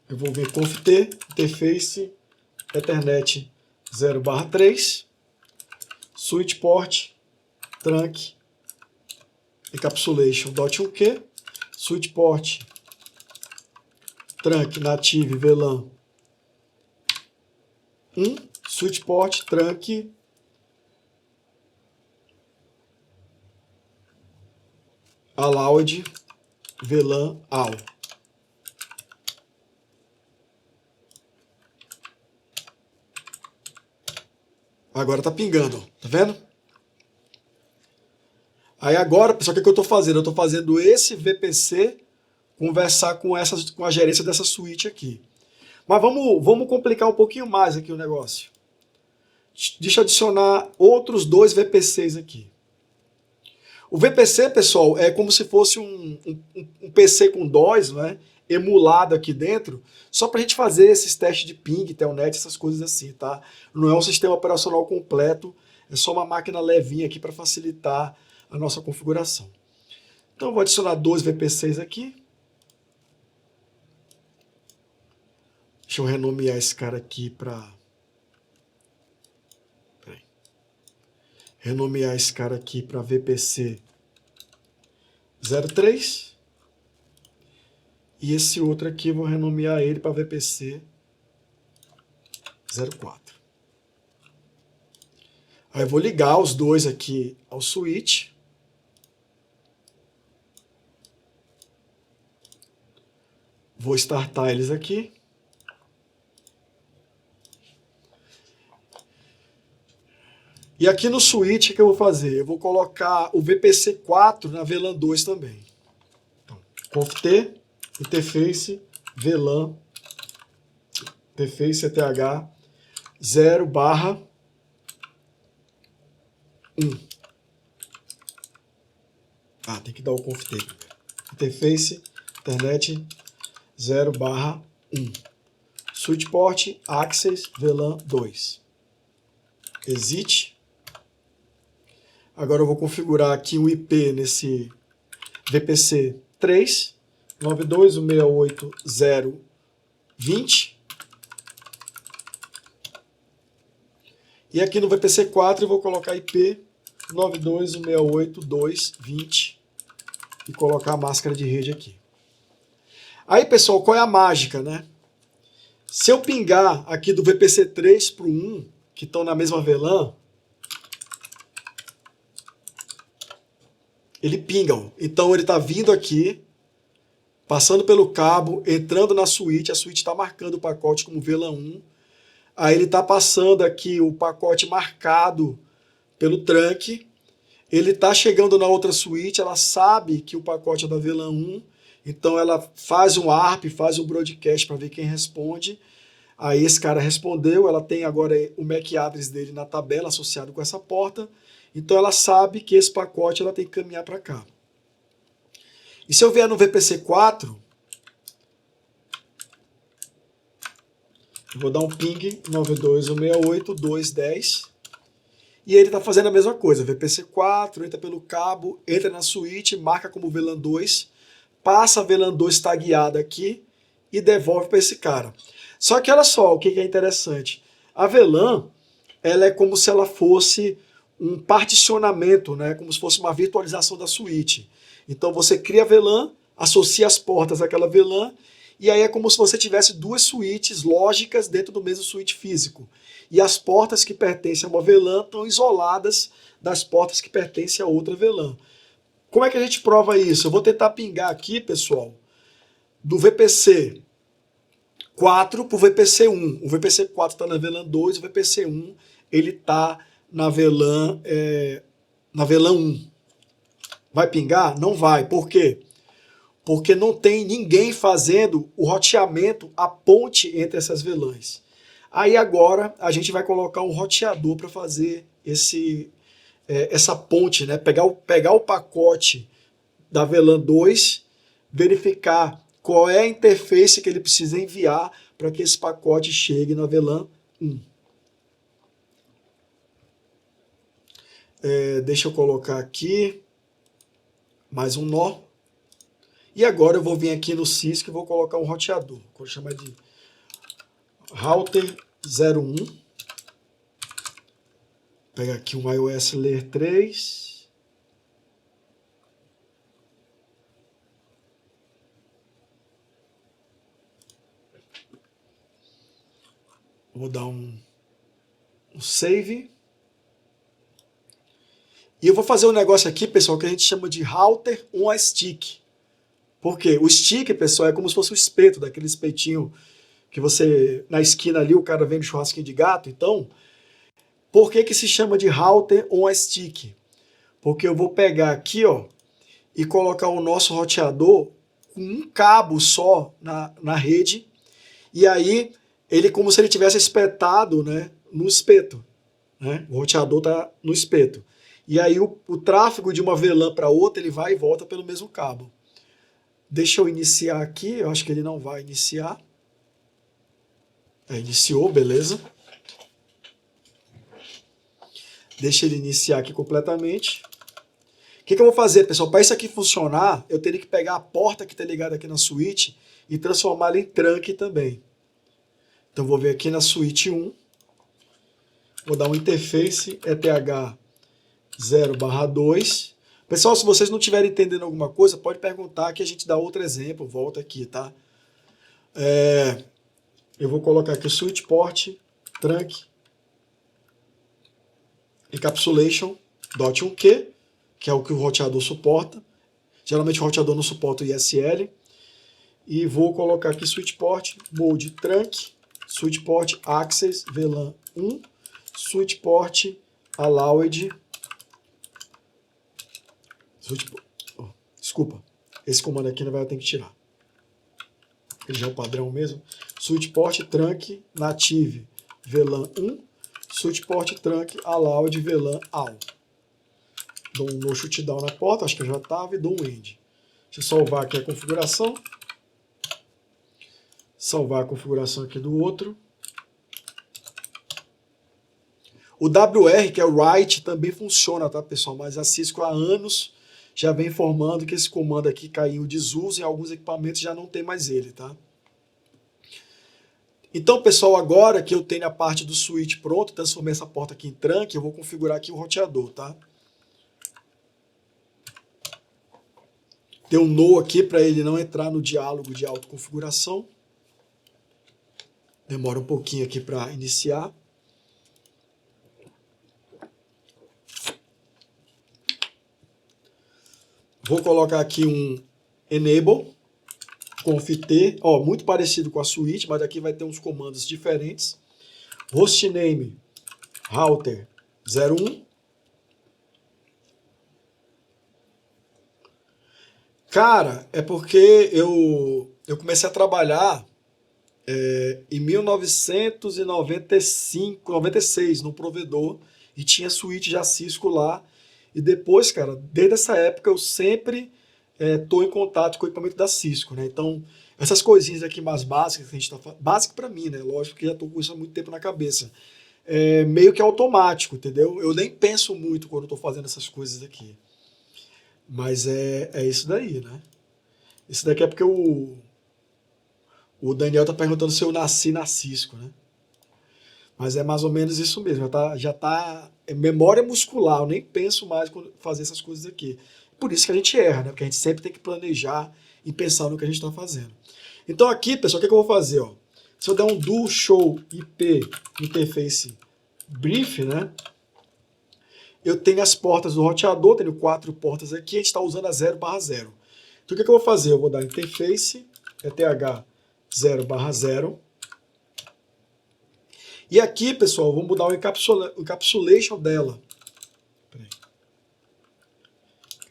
eu vou ver conft interface Ethernet 0/3, switch port trunk encapsulation DOT1Q, switch port trunk native VLAN 1, switch port trunk allowed VLAN AL. Agora tá pingando, ó. Tá vendo? Aí agora, pessoal, o que eu estou fazendo? Eu estou fazendo esse VPC conversar com a gerência dessa suíte aqui. Mas vamos complicar um pouquinho mais aqui o negócio. Deixa eu adicionar outros dois VPCs aqui. O VPC, pessoal, é como se fosse um PC com DOS, né, emulado aqui dentro, só para a gente fazer esses testes de ping, telnet, essas coisas assim, tá? Não é um sistema operacional completo, é só uma máquina levinha aqui para facilitar a nossa configuração. Então eu vou adicionar dois VPCs aqui. Deixa eu renomear esse cara aqui para... Renomear esse cara aqui para VPC 03. E esse outro aqui eu vou renomear ele para VPC 04. Aí eu vou ligar os dois aqui ao switch. Vou startar eles aqui. E aqui no switch, o que eu vou fazer? Eu vou colocar o VPC 4 na VLAN 2 também. Então, conft interface VLAN interface ETH 0/1. Tem que dar o conft primeiro. Interface internet 0/1. Switch port access VLAN 2. Exit. Agora eu vou configurar aqui o IP nesse VPC 3, 92.168.0.20. E aqui no VPC 4 eu vou colocar IP 92.168.2.20 e colocar a máscara de rede aqui. Aí, pessoal, qual é a mágica, né? Se eu pingar aqui do VPC 3 para o 1, que estão na mesma VLAN, ele pinga. Então ele está vindo aqui, passando pelo cabo, entrando na suíte, a suíte está marcando o pacote como VLAN 1. Aí ele está passando aqui o pacote marcado pelo trunk. Ele está chegando na outra suíte, ela sabe que o pacote é da VLAN 1, então ela faz um ARP, faz um broadcast para ver quem responde. Aí esse cara respondeu, ela tem agora o MAC address dele na tabela associado com essa porta, então ela sabe que esse pacote ela tem que caminhar para cá. E se eu vier no VPC 4, eu vou dar um ping 92.168.2.10 e ele está fazendo a mesma coisa, VPC 4, entra pelo cabo, entra na suíte, marca como VLAN 2, passa a VLAN 2 tagueada aqui e devolve para esse cara. Só que olha só o que é interessante, a VLAN ela é como se ela fosse um particionamento, né? Como se fosse uma virtualização da suíte. Então você cria a VLAN, associa as portas àquela VLAN, e aí é como se você tivesse duas suítes lógicas dentro do mesmo suíte físico. E as portas que pertencem a uma VLAN estão isoladas das portas que pertencem a outra VLAN. Como é que a gente prova isso? Eu vou tentar pingar aqui, pessoal, do VPC 4 para o VPC 1. O VPC 4 está na VLAN 2, o VPC 1 ele está na VLAN 1. Vai pingar? Não vai. Por quê? Porque não tem ninguém fazendo o roteamento, a ponte entre essas VLANs. Aí agora a gente vai colocar um roteador para fazer essa ponte, né? Pegar o pacote da VLAN 2, verificar qual é a interface que ele precisa enviar para que esse pacote chegue na VLAN 1. Deixa eu colocar aqui mais um nó. E agora eu vou vir aqui no Cisco e vou colocar um roteador. Vou chamar de router 01. Pega aqui um iOS Layer 3. Vou dar um save. E eu vou fazer um negócio aqui, pessoal, que a gente chama de router on a stick. Por quê? O stick, pessoal, é como se fosse o espeto, daquele espetinho que você, na esquina ali, o cara vende churrasquinho de gato. Então, por que que se chama de router on stick? Porque eu vou pegar aqui, ó, e colocar o nosso roteador com um cabo só na rede, e aí ele como se ele tivesse espetado, né, no espeto, né? O roteador está no espeto. E aí o tráfego de uma VLAN para outra, ele vai e volta pelo mesmo cabo. Deixa eu iniciar aqui, eu acho que ele não vai iniciar. Iniciou, beleza. Deixa ele iniciar aqui completamente. O que eu vou fazer, pessoal? Para isso aqui funcionar, eu teria que pegar a porta que está ligada aqui na switch e transformá-la em trunk também. Então vou vir aqui na switch 1, vou dar um interface ETH 0/2. Pessoal, se vocês não estiverem entendendo alguma coisa, pode perguntar que a gente dá outro exemplo, volta aqui, tá? Eu vou colocar aqui o switch port, trunk, encapsulation.1q, que é o que o roteador suporta. Geralmente o roteador não suporta o ISL. E vou colocar aqui switch port, mode trunk, switch port access VLAN 1, switch port allowed. Desculpa, esse comando aqui vai ter que tirar. Ele já é o padrão mesmo. Switch port trunk native VLAN 1, switch port trunk allowed VLAN all. Dou um no shutdown na porta, acho que eu já estava, e dou um end. Deixa eu salvar aqui a configuração. Salvar a configuração aqui do outro. O WR, que é o write, também funciona, tá, pessoal? Mas a Cisco há anos já vem informando que esse comando aqui caiu em desuso, em alguns equipamentos já não tem mais ele, tá? Então, pessoal, agora que eu tenho a parte do switch pronto, transformei essa porta aqui em trunk, eu vou configurar aqui o roteador, tá? Tem um no aqui para ele não entrar no diálogo de autoconfiguração. Demora um pouquinho aqui para iniciar. Vou colocar aqui um enable, conft-t, ó, muito parecido com a switch, mas aqui vai ter uns comandos diferentes. Hostname router 01. Cara, é porque eu comecei a trabalhar em 1995, 96 no provedor e tinha switch já Cisco lá. E depois, cara, desde essa época eu sempre estou em contato com o equipamento da Cisco, né? Então, essas coisinhas aqui mais básicas que a gente tá falando, básico para mim, né? Lógico que já estou com isso há muito tempo na cabeça. Meio que automático, entendeu? Eu nem penso muito quando estou fazendo essas coisas aqui. Mas é isso daí, né? Isso daqui é porque o Daniel tá perguntando se eu nasci na Cisco, né? Mas é mais ou menos isso mesmo, já tá memória muscular, eu nem penso mais quando fazer essas coisas aqui. Por isso que a gente erra, né? Porque a gente sempre tem que planejar e pensar no que a gente está fazendo. Então aqui, pessoal, o que eu vou fazer? Ó? Se eu der um do show IP interface brief, né? Eu tenho as portas do roteador, tenho 4 portas aqui, a gente está usando a 0/0. Então o que eu vou fazer? Eu vou dar interface ETH 0/0. E aqui, pessoal, vamos mudar o encapsulation dela. Peraí.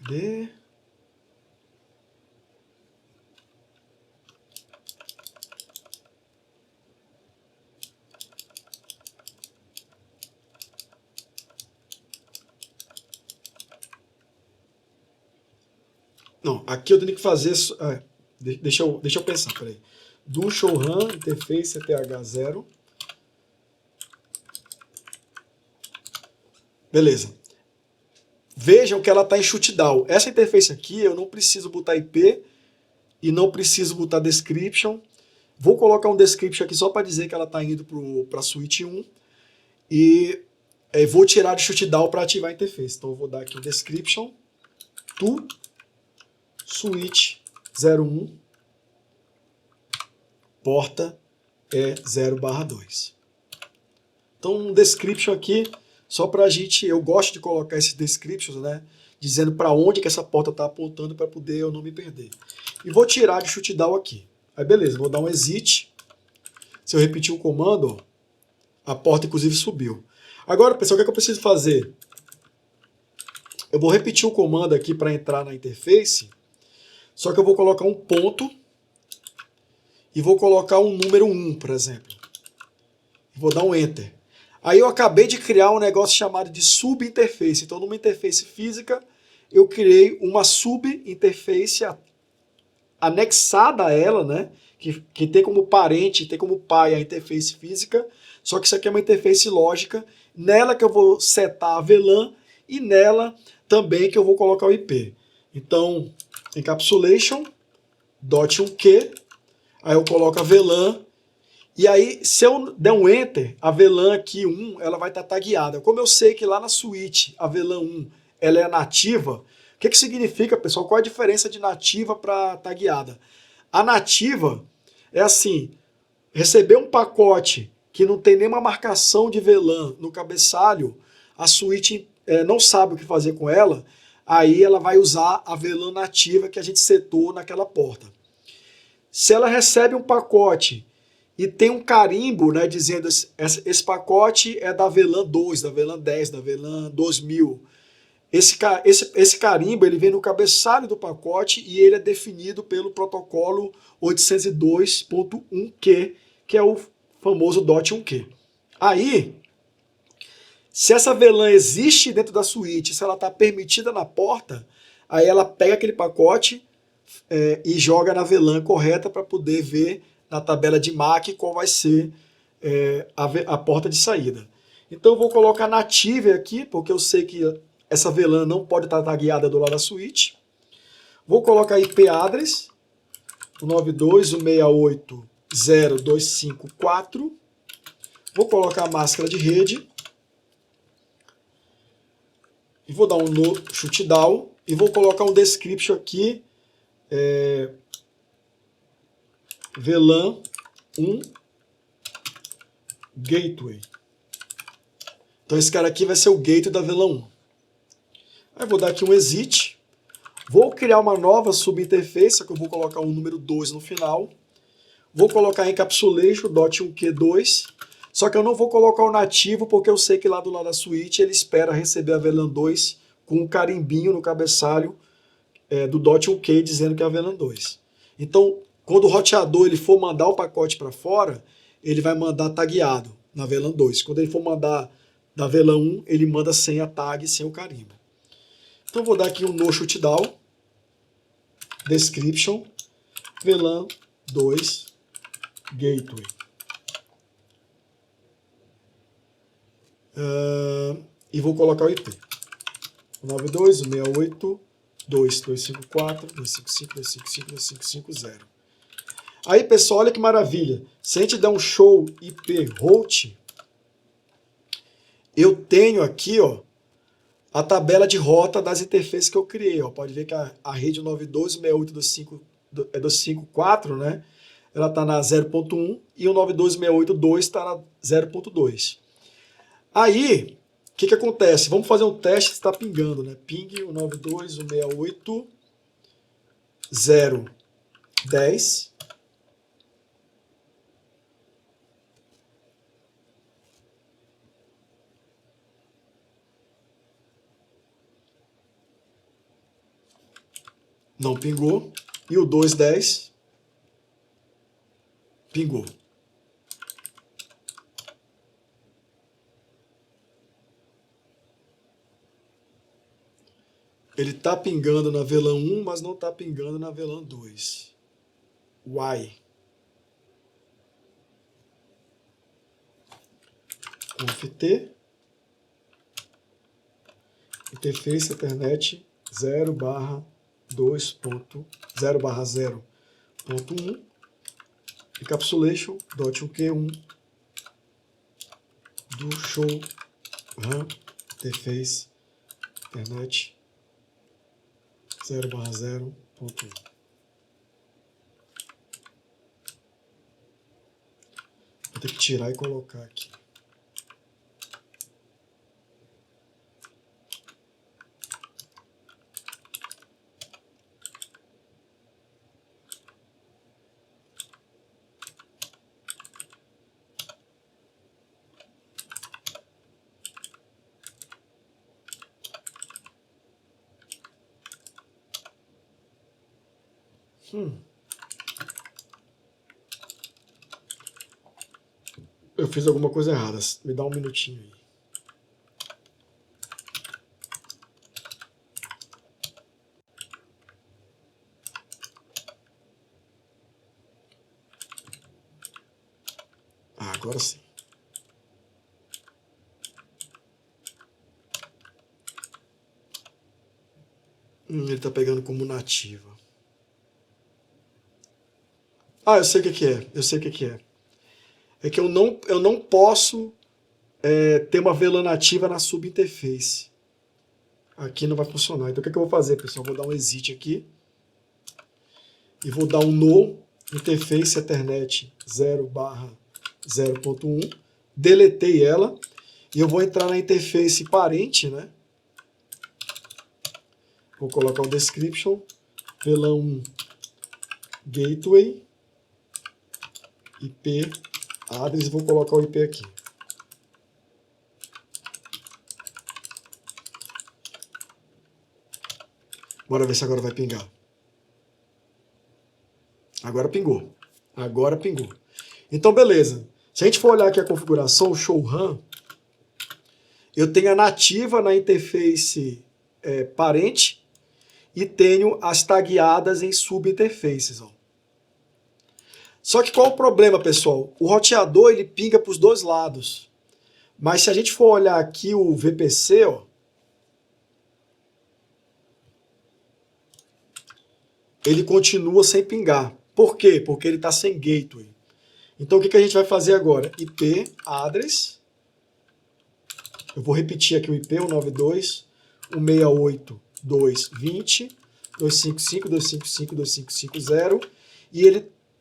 Cadê? Não, aqui eu tenho que fazer... deixa eu pensar, peraí. Do showrun interface ETH 0. Beleza. Vejam que ela está em shutdown. Essa interface aqui eu não preciso botar IP e não preciso botar description. Vou colocar um description aqui só para dizer que ela está indo para a switch 1 e vou tirar de shutdown para ativar a interface. Então eu vou dar aqui o description to switch 01 porta 0/2. Então um description aqui só para a gente, eu gosto de colocar esses descriptions, né, dizendo para onde que essa porta está apontando para poder eu não me perder. e vou tirar de shutdown aqui. Aí beleza, vou dar um exit. Se eu repetir o comando, ó, a porta inclusive subiu. Agora, pessoal, o que é que eu preciso fazer? Eu vou repetir o comando aqui para entrar na interface, só que eu vou colocar um ponto e vou colocar um número 1, por exemplo. Vou dar um Enter. Aí eu acabei de criar um negócio chamado de subinterface. Então, numa interface física, eu criei uma subinterface anexada a ela, né? Que tem como parente, tem como pai a interface física, só que isso aqui é uma interface lógica, nela que eu vou setar a VLAN e nela também que eu vou colocar o IP. Então, encapsulation, .1q, aí eu coloco a VLAN, e aí se eu der um Enter, a VLAN aqui 1, ela vai estar tagueada. Como eu sei que lá na switch a VLAN 1 ela é nativa, o que significa, pessoal? Qual é a diferença de nativa para tagueada? A nativa é assim, receber um pacote que não tem nenhuma marcação de VLAN no cabeçalho, a switch não sabe o que fazer com ela, aí ela vai usar a VLAN nativa que a gente setou naquela porta. Se ela recebe um pacote e tem um carimbo, né, dizendo esse pacote é da VLAN 2, da VLAN 10, da VLAN 2000, esse carimbo ele vem no cabeçalho do pacote e ele é definido pelo protocolo 802.1q, que é o famoso .1q. Aí, se essa VLAN existe dentro da switch, se ela está permitida na porta, aí ela pega aquele pacote e joga na VLAN correta para poder ver na tabela de MAC qual vai ser a porta de saída. Então eu vou colocar native aqui, porque eu sei que essa VLAN não pode estar tagueada do lado da switch. Vou colocar IP address, 92.168.0.254. Vou colocar a máscara de rede. E vou dar um no shutdown. E vou colocar um description aqui. VLAN 1 Gateway. Então esse cara aqui vai ser o gateway da VLAN 1. Aí vou dar aqui um exit. Vou criar uma nova subinterface, que eu vou colocar um número 2 no final. Vou colocar encapsulation .1q2. Só que eu não vou colocar o nativo, porque eu sei que lá do lado da switch ele espera receber a VLAN 2 com um carimbinho no cabeçalho do .1q dizendo que é a VLAN 2. Então, quando o roteador ele for mandar o pacote para fora, ele vai mandar tagueado na VLAN 2. Quando ele for mandar da VLAN 1, ele manda sem a tag, sem o carimbo. Então vou dar aqui um no shutdown, description, VLAN 2 gateway. E vou colocar o IP. 92.168.2.254.255.255.255.0. Aí, pessoal, olha que maravilha. Se a gente der um show IP route, eu tenho aqui, ó, a tabela de rota das interfaces que eu criei. Ó. Pode ver que a rede 92.168.254, né? Ela está na 0.1 e o 92.168.2 está na 0.2. Aí, o que acontece? Vamos fazer um teste que está pingando, né? Ping 192.168.0.10. Não pingou. E o 2.10 pingou. Ele está pingando na VLAN 1, mas não está pingando na VLAN 2. Why? Conft interface Ethernet 0/2.0/0.1 encapsulation .1q1 do show RAM interface Ethernet 0/0.1. Vou ter que tirar e colocar aqui. Eu fiz alguma coisa errada. Me dá um minutinho aí. Ah, agora sim. Ele tá pegando como nativa. Ah, eu sei o que é. Eu sei o que é. É que eu não posso ter uma VLAN nativa na subinterface. Aqui não vai funcionar. Então o que eu vou fazer, pessoal? Eu vou dar um exit aqui. E vou dar um no interface Ethernet 0/0.1. Deletei ela. E eu vou entrar na interface parente, né? Vou colocar um description. VLAN 1 gateway. IP address. Vou colocar o IP aqui. Bora ver se agora vai pingar. Agora pingou. Agora pingou. Então, beleza. Se a gente for olhar aqui a configuração, o show RAM, eu tenho a nativa na interface parente e tenho as tagueadas em subinterfaces. Ó. Só que qual o problema, pessoal? O roteador ele pinga para os dois lados. Mas se a gente for olhar aqui o VPC, ó, ele continua sem pingar. Por quê? Porque ele está sem gateway. Então o que a gente vai fazer agora? IP address. Eu vou repetir aqui o IP, 192.168.220.255.255.255.0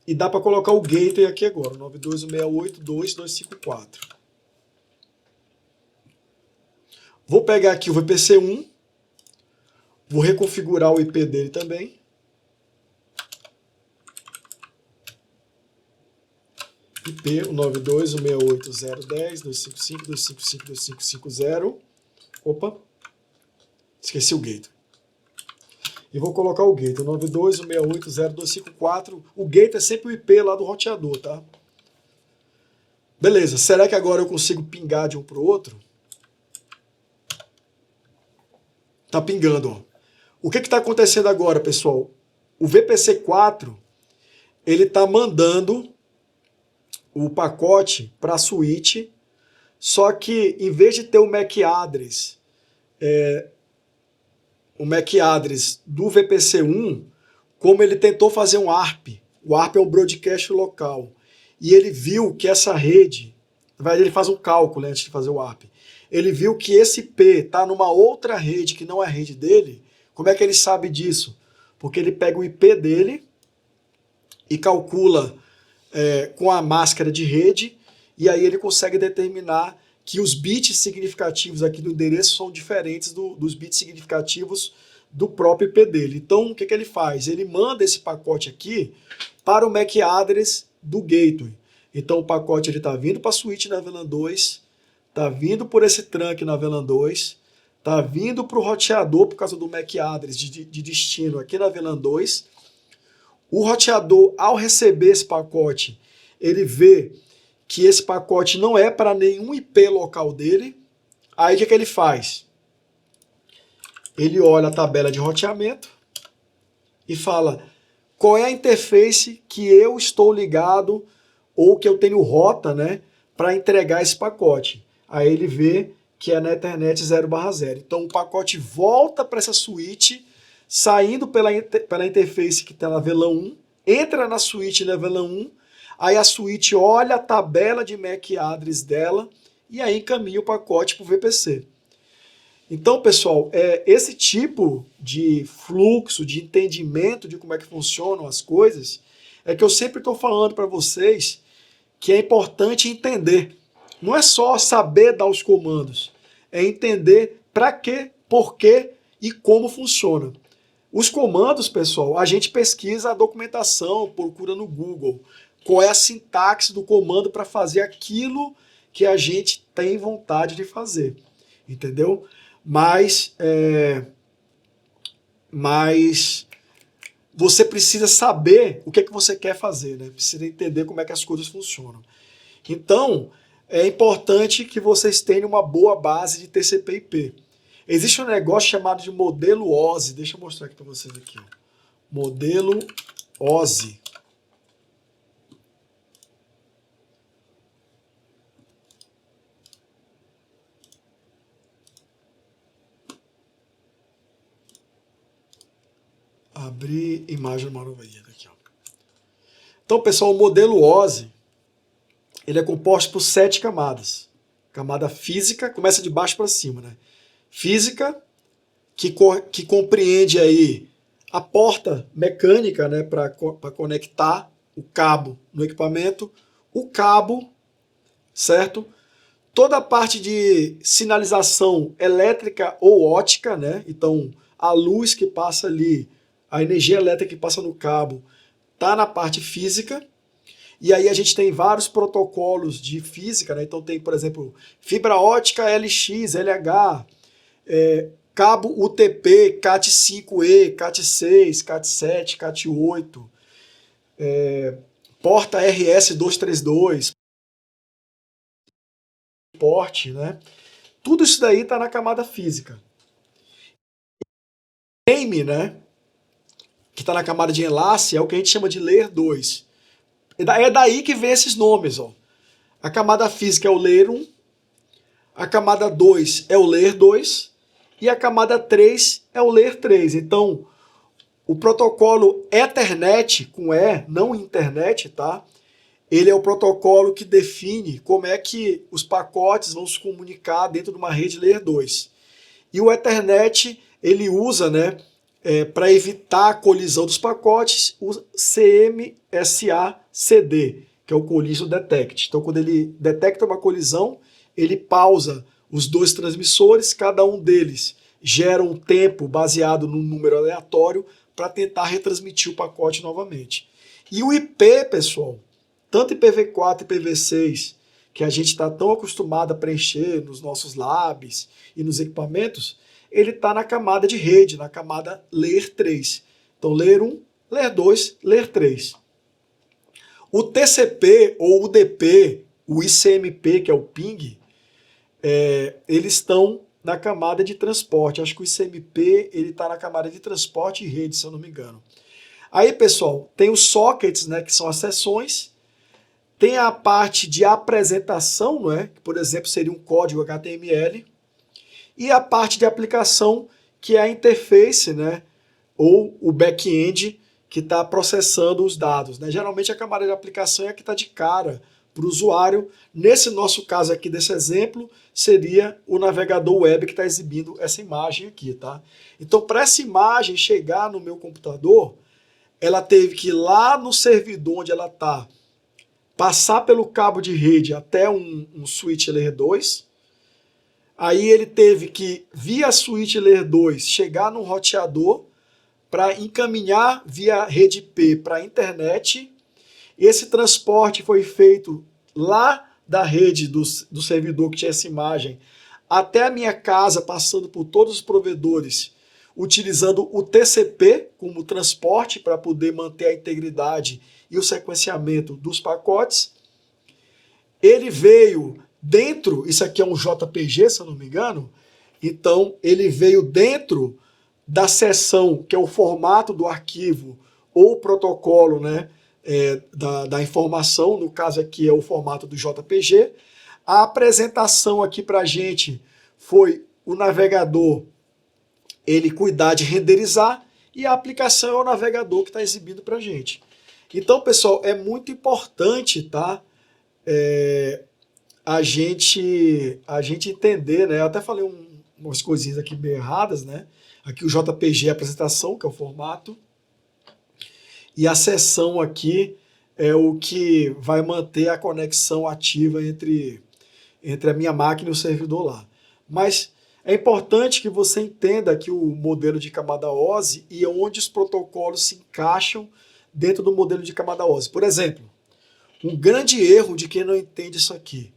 e dá para colocar o gateway aqui agora, 192.168.2.254. Vou pegar aqui o VPC1, vou reconfigurar o IP dele também. IP 192.168.010.255.255.255.0. Opa, esqueci o gateway. E vou colocar o gateway 92.168.0.254. O gateway é sempre o IP lá do roteador, tá? Beleza, será que agora eu consigo pingar de um para o outro? Tá pingando, ó. O que está acontecendo agora, pessoal? O VPC4, ele está mandando o pacote para a suíte, só que em vez de ter o MAC address, do VPC1, como ele tentou fazer um ARP, o ARP é o broadcast local, e ele viu que essa rede, na verdade ele faz um cálculo antes de fazer o ARP, ele viu que esse IP está numa outra rede que não é a rede dele. Como é que ele sabe disso? Porque ele pega o IP dele e calcula com a máscara de rede, e aí ele consegue determinar que os bits significativos aqui do endereço são diferentes dos bits significativos do próprio IP dele. Então, o que ele faz? Ele manda esse pacote aqui para o MAC address do gateway. Então, o pacote está vindo para a switch na VLAN 2, está vindo por esse trunk na VLAN 2, está vindo para o roteador por causa do MAC address de destino aqui na VLAN 2. O roteador, ao receber esse pacote, ele vê que esse pacote não é para nenhum IP local dele. Aí o que ele faz? Ele olha a tabela de roteamento e fala qual é a interface que eu estou ligado ou que eu tenho rota, né, para entregar esse pacote. Aí ele vê que é na Ethernet 0/0. Então o pacote volta para essa switch, saindo pela interface que está na VLAN 1, entra na switch na VLAN 1, aí a switch olha a tabela de MAC address dela e aí encaminha o pacote para o VPC. Então, pessoal, esse tipo de fluxo, de entendimento de como é que funcionam as coisas, é que eu sempre estou falando para vocês que é importante entender. Não é só saber dar os comandos, é entender para quê, por quê e como funciona. Os comandos, pessoal, a gente pesquisa a documentação, procura no Google. Qual é a sintaxe do comando para fazer aquilo que a gente tem vontade de fazer. Entendeu? Mas você precisa saber o que é que você quer fazer, né? Precisa entender como é que as coisas funcionam. Então, é importante que vocês tenham uma boa base de TCP/IP. Existe um negócio chamado de modelo OSI. Deixa eu mostrar aqui para vocês aqui. Ó. Modelo OSI. Abrir imagem maravilha aqui, ó. Então, pessoal, o modelo OSI, ele é composto por 7 camadas. Camada física, começa de baixo para cima, né? Física, que compreende aí a porta mecânica, né, para conectar o cabo no equipamento, o cabo, certo? Toda a parte de sinalização elétrica ou ótica, né? Então, a luz que passa ali, a energia elétrica que passa no cabo, está na parte física. E aí a gente tem vários protocolos de física, né? Então tem, por exemplo, fibra ótica LX, LH, cabo UTP, CAT5E, CAT6, CAT7, CAT8, porta RS232, porte, né? Tudo isso daí está na camada física. Frame, né? Que está na camada de enlace, é o que a gente chama de Layer 2. É daí que vem esses nomes, ó. A camada física é o Layer 1, a camada 2 é o Layer 2 e a camada 3 é o Layer 3. Então, o protocolo Ethernet, com E, não internet, tá? Ele é o protocolo que define como é que os pacotes vão se comunicar dentro de uma rede Layer 2. E o Ethernet, ele usa, né, para evitar a colisão dos pacotes, o CMSA-CD, que é o Collision Detect. Então, quando ele detecta uma colisão, ele pausa os 2 transmissores, cada um deles gera um tempo baseado num número aleatório para tentar retransmitir o pacote novamente. E o IP, pessoal, tanto IPv4 e IPv6, que a gente está tão acostumado a preencher nos nossos labs e nos equipamentos, ele está na camada de rede, na camada Layer 3. Então, Layer 1, Layer 2, Layer 3. O TCP ou o UDP, o ICMP, que é o ping, eles estão na camada de transporte. Acho que o ICMP está na camada de transporte e rede, se eu não me engano. Aí, pessoal, tem os sockets, né, que são as seções. Tem a parte de apresentação, não é? Que, por exemplo, seria um código HTML. E a parte de aplicação, que é a interface, né, ou o back-end, que está processando os dados, né? Geralmente a camada de aplicação é a que está de cara para o usuário. Nesse nosso caso aqui, desse exemplo, seria o navegador web que está exibindo essa imagem aqui, tá? Então, para essa imagem chegar no meu computador, ela teve que ir lá no servidor onde ela está, passar pelo cabo de rede até um switch Layer 2. Aí ele teve que, via switch Layer 2, chegar num roteador para encaminhar via rede IP para a internet. Esse transporte foi feito lá da rede do servidor que tinha essa imagem até a minha casa, passando por todos os provedores, utilizando o TCP como transporte para poder manter a integridade e o sequenciamento dos pacotes. Ele veio dentro, isso aqui é um JPG, se eu não me engano, então ele veio dentro da seção, que é o formato do arquivo ou protocolo, né, da informação, no caso aqui é o formato do JPG. A apresentação aqui para a gente foi o navegador, ele cuidar de renderizar, e a aplicação é o navegador que está exibindo para a gente. Então, pessoal, é muito importante, tá? A gente entender, né? Eu até falei umas coisinhas aqui meio erradas, né? Aqui o JPG é a apresentação, que é o formato, e a seção aqui é o que vai manter a conexão ativa entre a minha máquina e o servidor lá. Mas é importante que você entenda aqui o modelo de camada OSI e onde os protocolos se encaixam dentro do modelo de camada OSI. Por exemplo, um grande erro de quem não entende isso aqui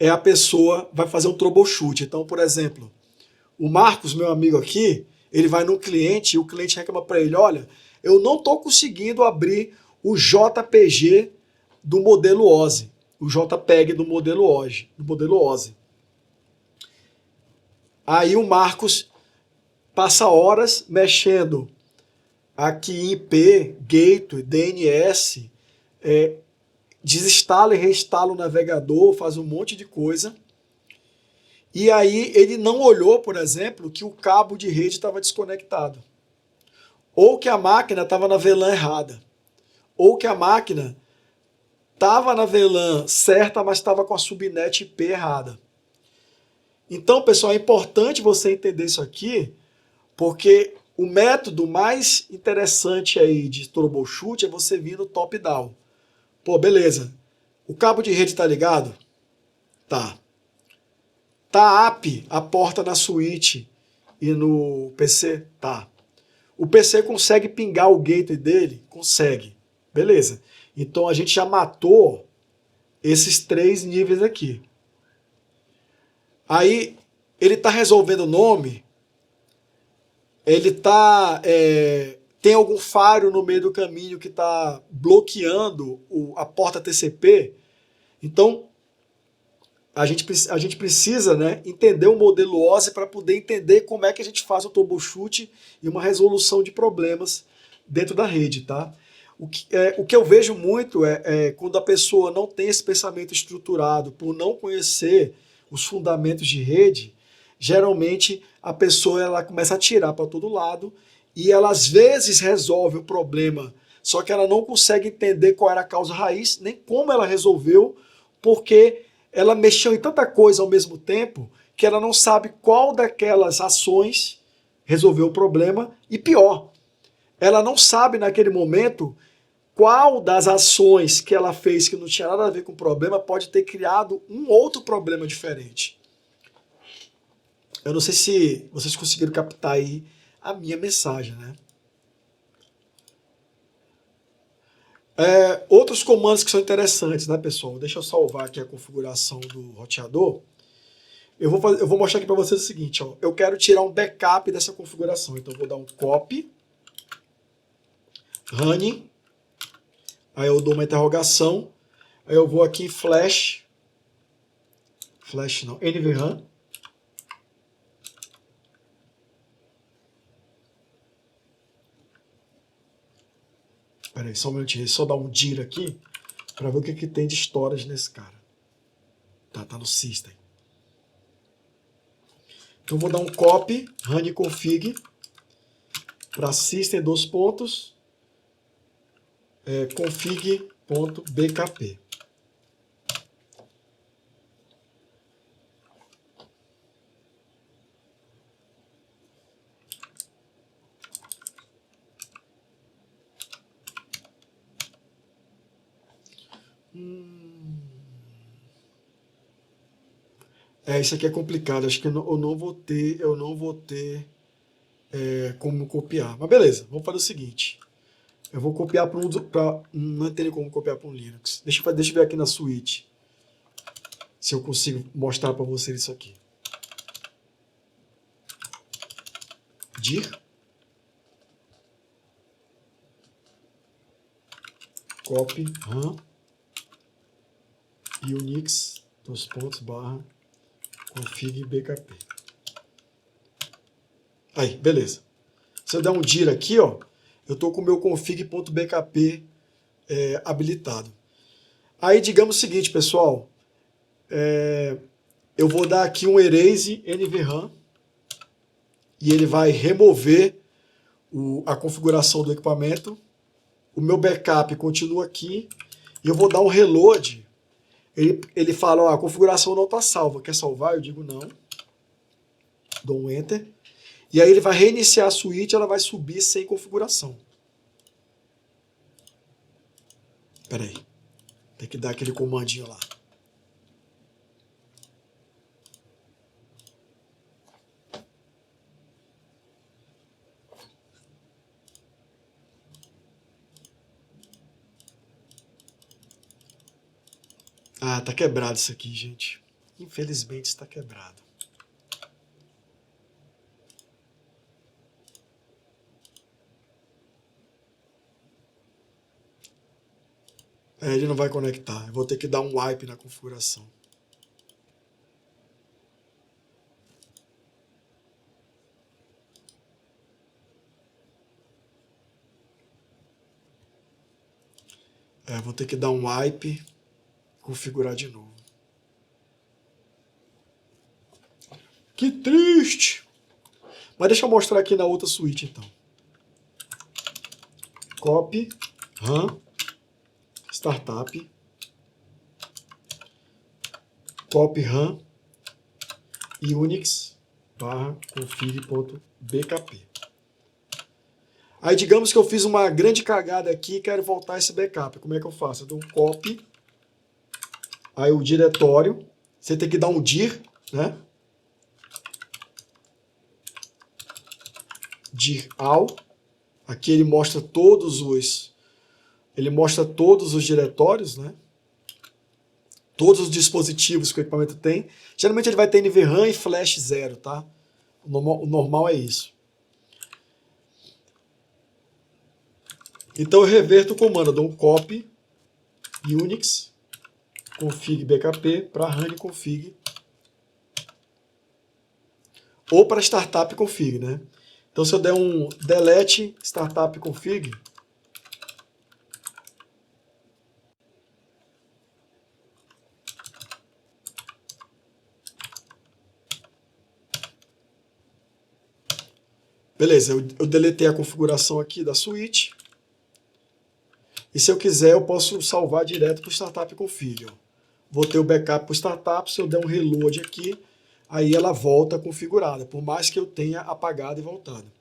é a pessoa vai fazer um troubleshoot. Então, por exemplo, o Marcos, meu amigo aqui, ele vai num cliente e o cliente reclama para ele, olha, eu não estou conseguindo abrir o JPG do modelo OSI, o JPEG do modelo OSI. Aí o Marcos passa horas mexendo aqui em IP, Gateway, DNS, desinstala e reinstala o navegador, faz um monte de coisa. E aí ele não olhou, por exemplo, que o cabo de rede estava desconectado. Ou que a máquina estava na VLAN errada. Ou que a máquina estava na VLAN certa, mas estava com a subnet IP errada. Então, pessoal, é importante você entender isso aqui, porque o método mais interessante aí de troubleshoot é você vir no top-down. Pô, beleza. O cabo de rede está ligado? Tá. Tá AP, a porta na switch e no PC? Tá. O PC consegue pingar o gateway dele? Consegue. Beleza. Então a gente já matou esses 3 níveis aqui. Aí ele está resolvendo o nome, ele tem algum falho no meio do caminho que está bloqueando a porta TCP. Então a gente precisa, né, entender o modelo OSI para poder entender como é que a gente faz o troubleshoot e uma resolução de problemas dentro da rede, tá? O que eu vejo muito é quando a pessoa não tem esse pensamento estruturado, por não conhecer os fundamentos de rede, geralmente a pessoa ela começa a atirar para todo lado e ela às vezes resolve o problema, só que ela não consegue entender qual era a causa raiz, nem como ela resolveu, porque ela mexeu em tanta coisa ao mesmo tempo que ela não sabe qual daquelas ações resolveu o problema e pior, ela não sabe naquele momento qual das ações que ela fez que não tinha nada a ver com o problema pode ter criado um outro problema diferente. Eu não sei se vocês conseguiram captar aí a minha mensagem, né? Outros comandos que são interessantes, né, pessoal? Deixa eu salvar aqui a configuração do roteador. Eu vou mostrar aqui para vocês o seguinte, ó. Eu quero tirar um backup dessa configuração, então eu vou dar um copy, running, aí eu dou uma interrogação, aí eu vou aqui em flash não, NVRAM, peraí, só um minutinho, só dar um dir aqui para ver o que tem de storage nesse cara. Tá no system. Então vou dar um copy, run config, para system config.bkp. Isso aqui é complicado, acho que eu não vou ter como copiar. Mas beleza, vamos fazer o seguinte. Eu vou copiar não tem como copiar para um Linux. Deixa eu ver aqui na suíte se eu consigo mostrar para vocês isso aqui. Dir copy RAM Unix config bkp. Aí, beleza. Se eu der um dir aqui, ó, eu estou com o meu config.bkp habilitado. Aí, digamos o seguinte, pessoal, eu vou dar aqui um erase NVRAM e ele vai remover a configuração do equipamento. O meu backup continua aqui e eu vou dar um reload. Ele fala, ó, a configuração não está salva. Quer salvar? Eu digo não. Dou um enter. E aí ele vai reiniciar a suíte e ela vai subir sem configuração. Espera aí. Tem que dar aquele comandinho lá. Ah, tá quebrado isso aqui, gente. Infelizmente está quebrado. Ele não vai conectar. Eu vou ter que dar um wipe na configuração. Vou ter que dar um wipe e configurar de novo. Que triste! Mas deixa eu mostrar aqui na outra suíte, então. Copy, RAM, Startup, copy RAM, Unix, config.bkp. Aí digamos que eu fiz uma grande cagada aqui e quero voltar esse backup. Como é que eu faço? Eu dou um copy, aí o diretório, você tem que dar um dir, né? Dir all. Aqui ele mostra todos os diretórios, né? Todos os dispositivos que o equipamento tem. Geralmente ele vai ter NVRAM e flash 0, tá? O normal é isso. Então eu reverto o comando, eu dou um copy Unix config bkp para run config ou para startup config, né? Então se eu der um delete startup config, beleza, eu deletei a configuração aqui da suíte. E se eu quiser, eu posso salvar direto para o startup config. Ó. Vou ter o backup para o startup, se eu der um reload aqui, aí ela volta configurada, por mais que eu tenha apagado e voltado.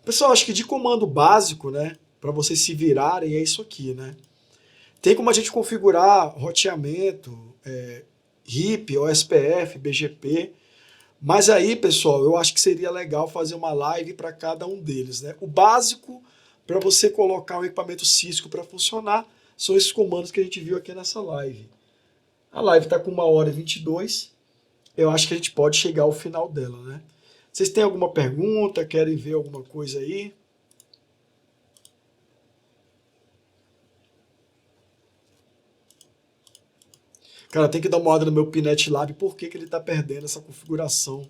Pessoal, acho que de comando básico, né, para vocês se virarem, é isso aqui, né. Tem como a gente configurar roteamento, RIP, OSPF, BGP, mas aí, pessoal, eu acho que seria legal fazer uma live para cada um deles, né. O básico para você colocar um equipamento Cisco para funcionar são esses comandos que a gente viu aqui nessa live. A live está com 1h22, eu acho que a gente pode chegar ao final dela, né. Vocês têm alguma pergunta? Querem ver alguma coisa aí? Cara, tem que dar uma olhada no meu Pinet Lab, por que ele está perdendo essa configuração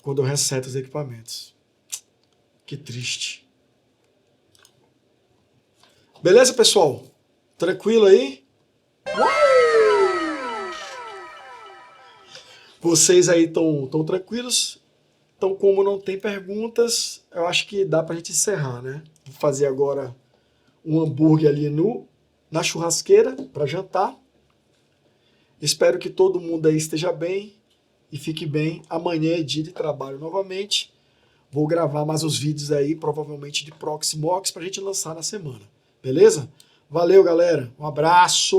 quando eu reseto os equipamentos. Que triste. Beleza, pessoal? Tranquilo aí? Vocês aí estão tranquilos? Então, como não tem perguntas, eu acho que dá pra gente encerrar, né? Vou fazer agora um hambúrguer ali na churrasqueira para jantar. Espero que todo mundo aí esteja bem e fique bem. Amanhã é dia de trabalho novamente. Vou gravar mais os vídeos aí, provavelmente de Proxmox, pra gente lançar na semana. Beleza? Valeu, galera. Um abraço!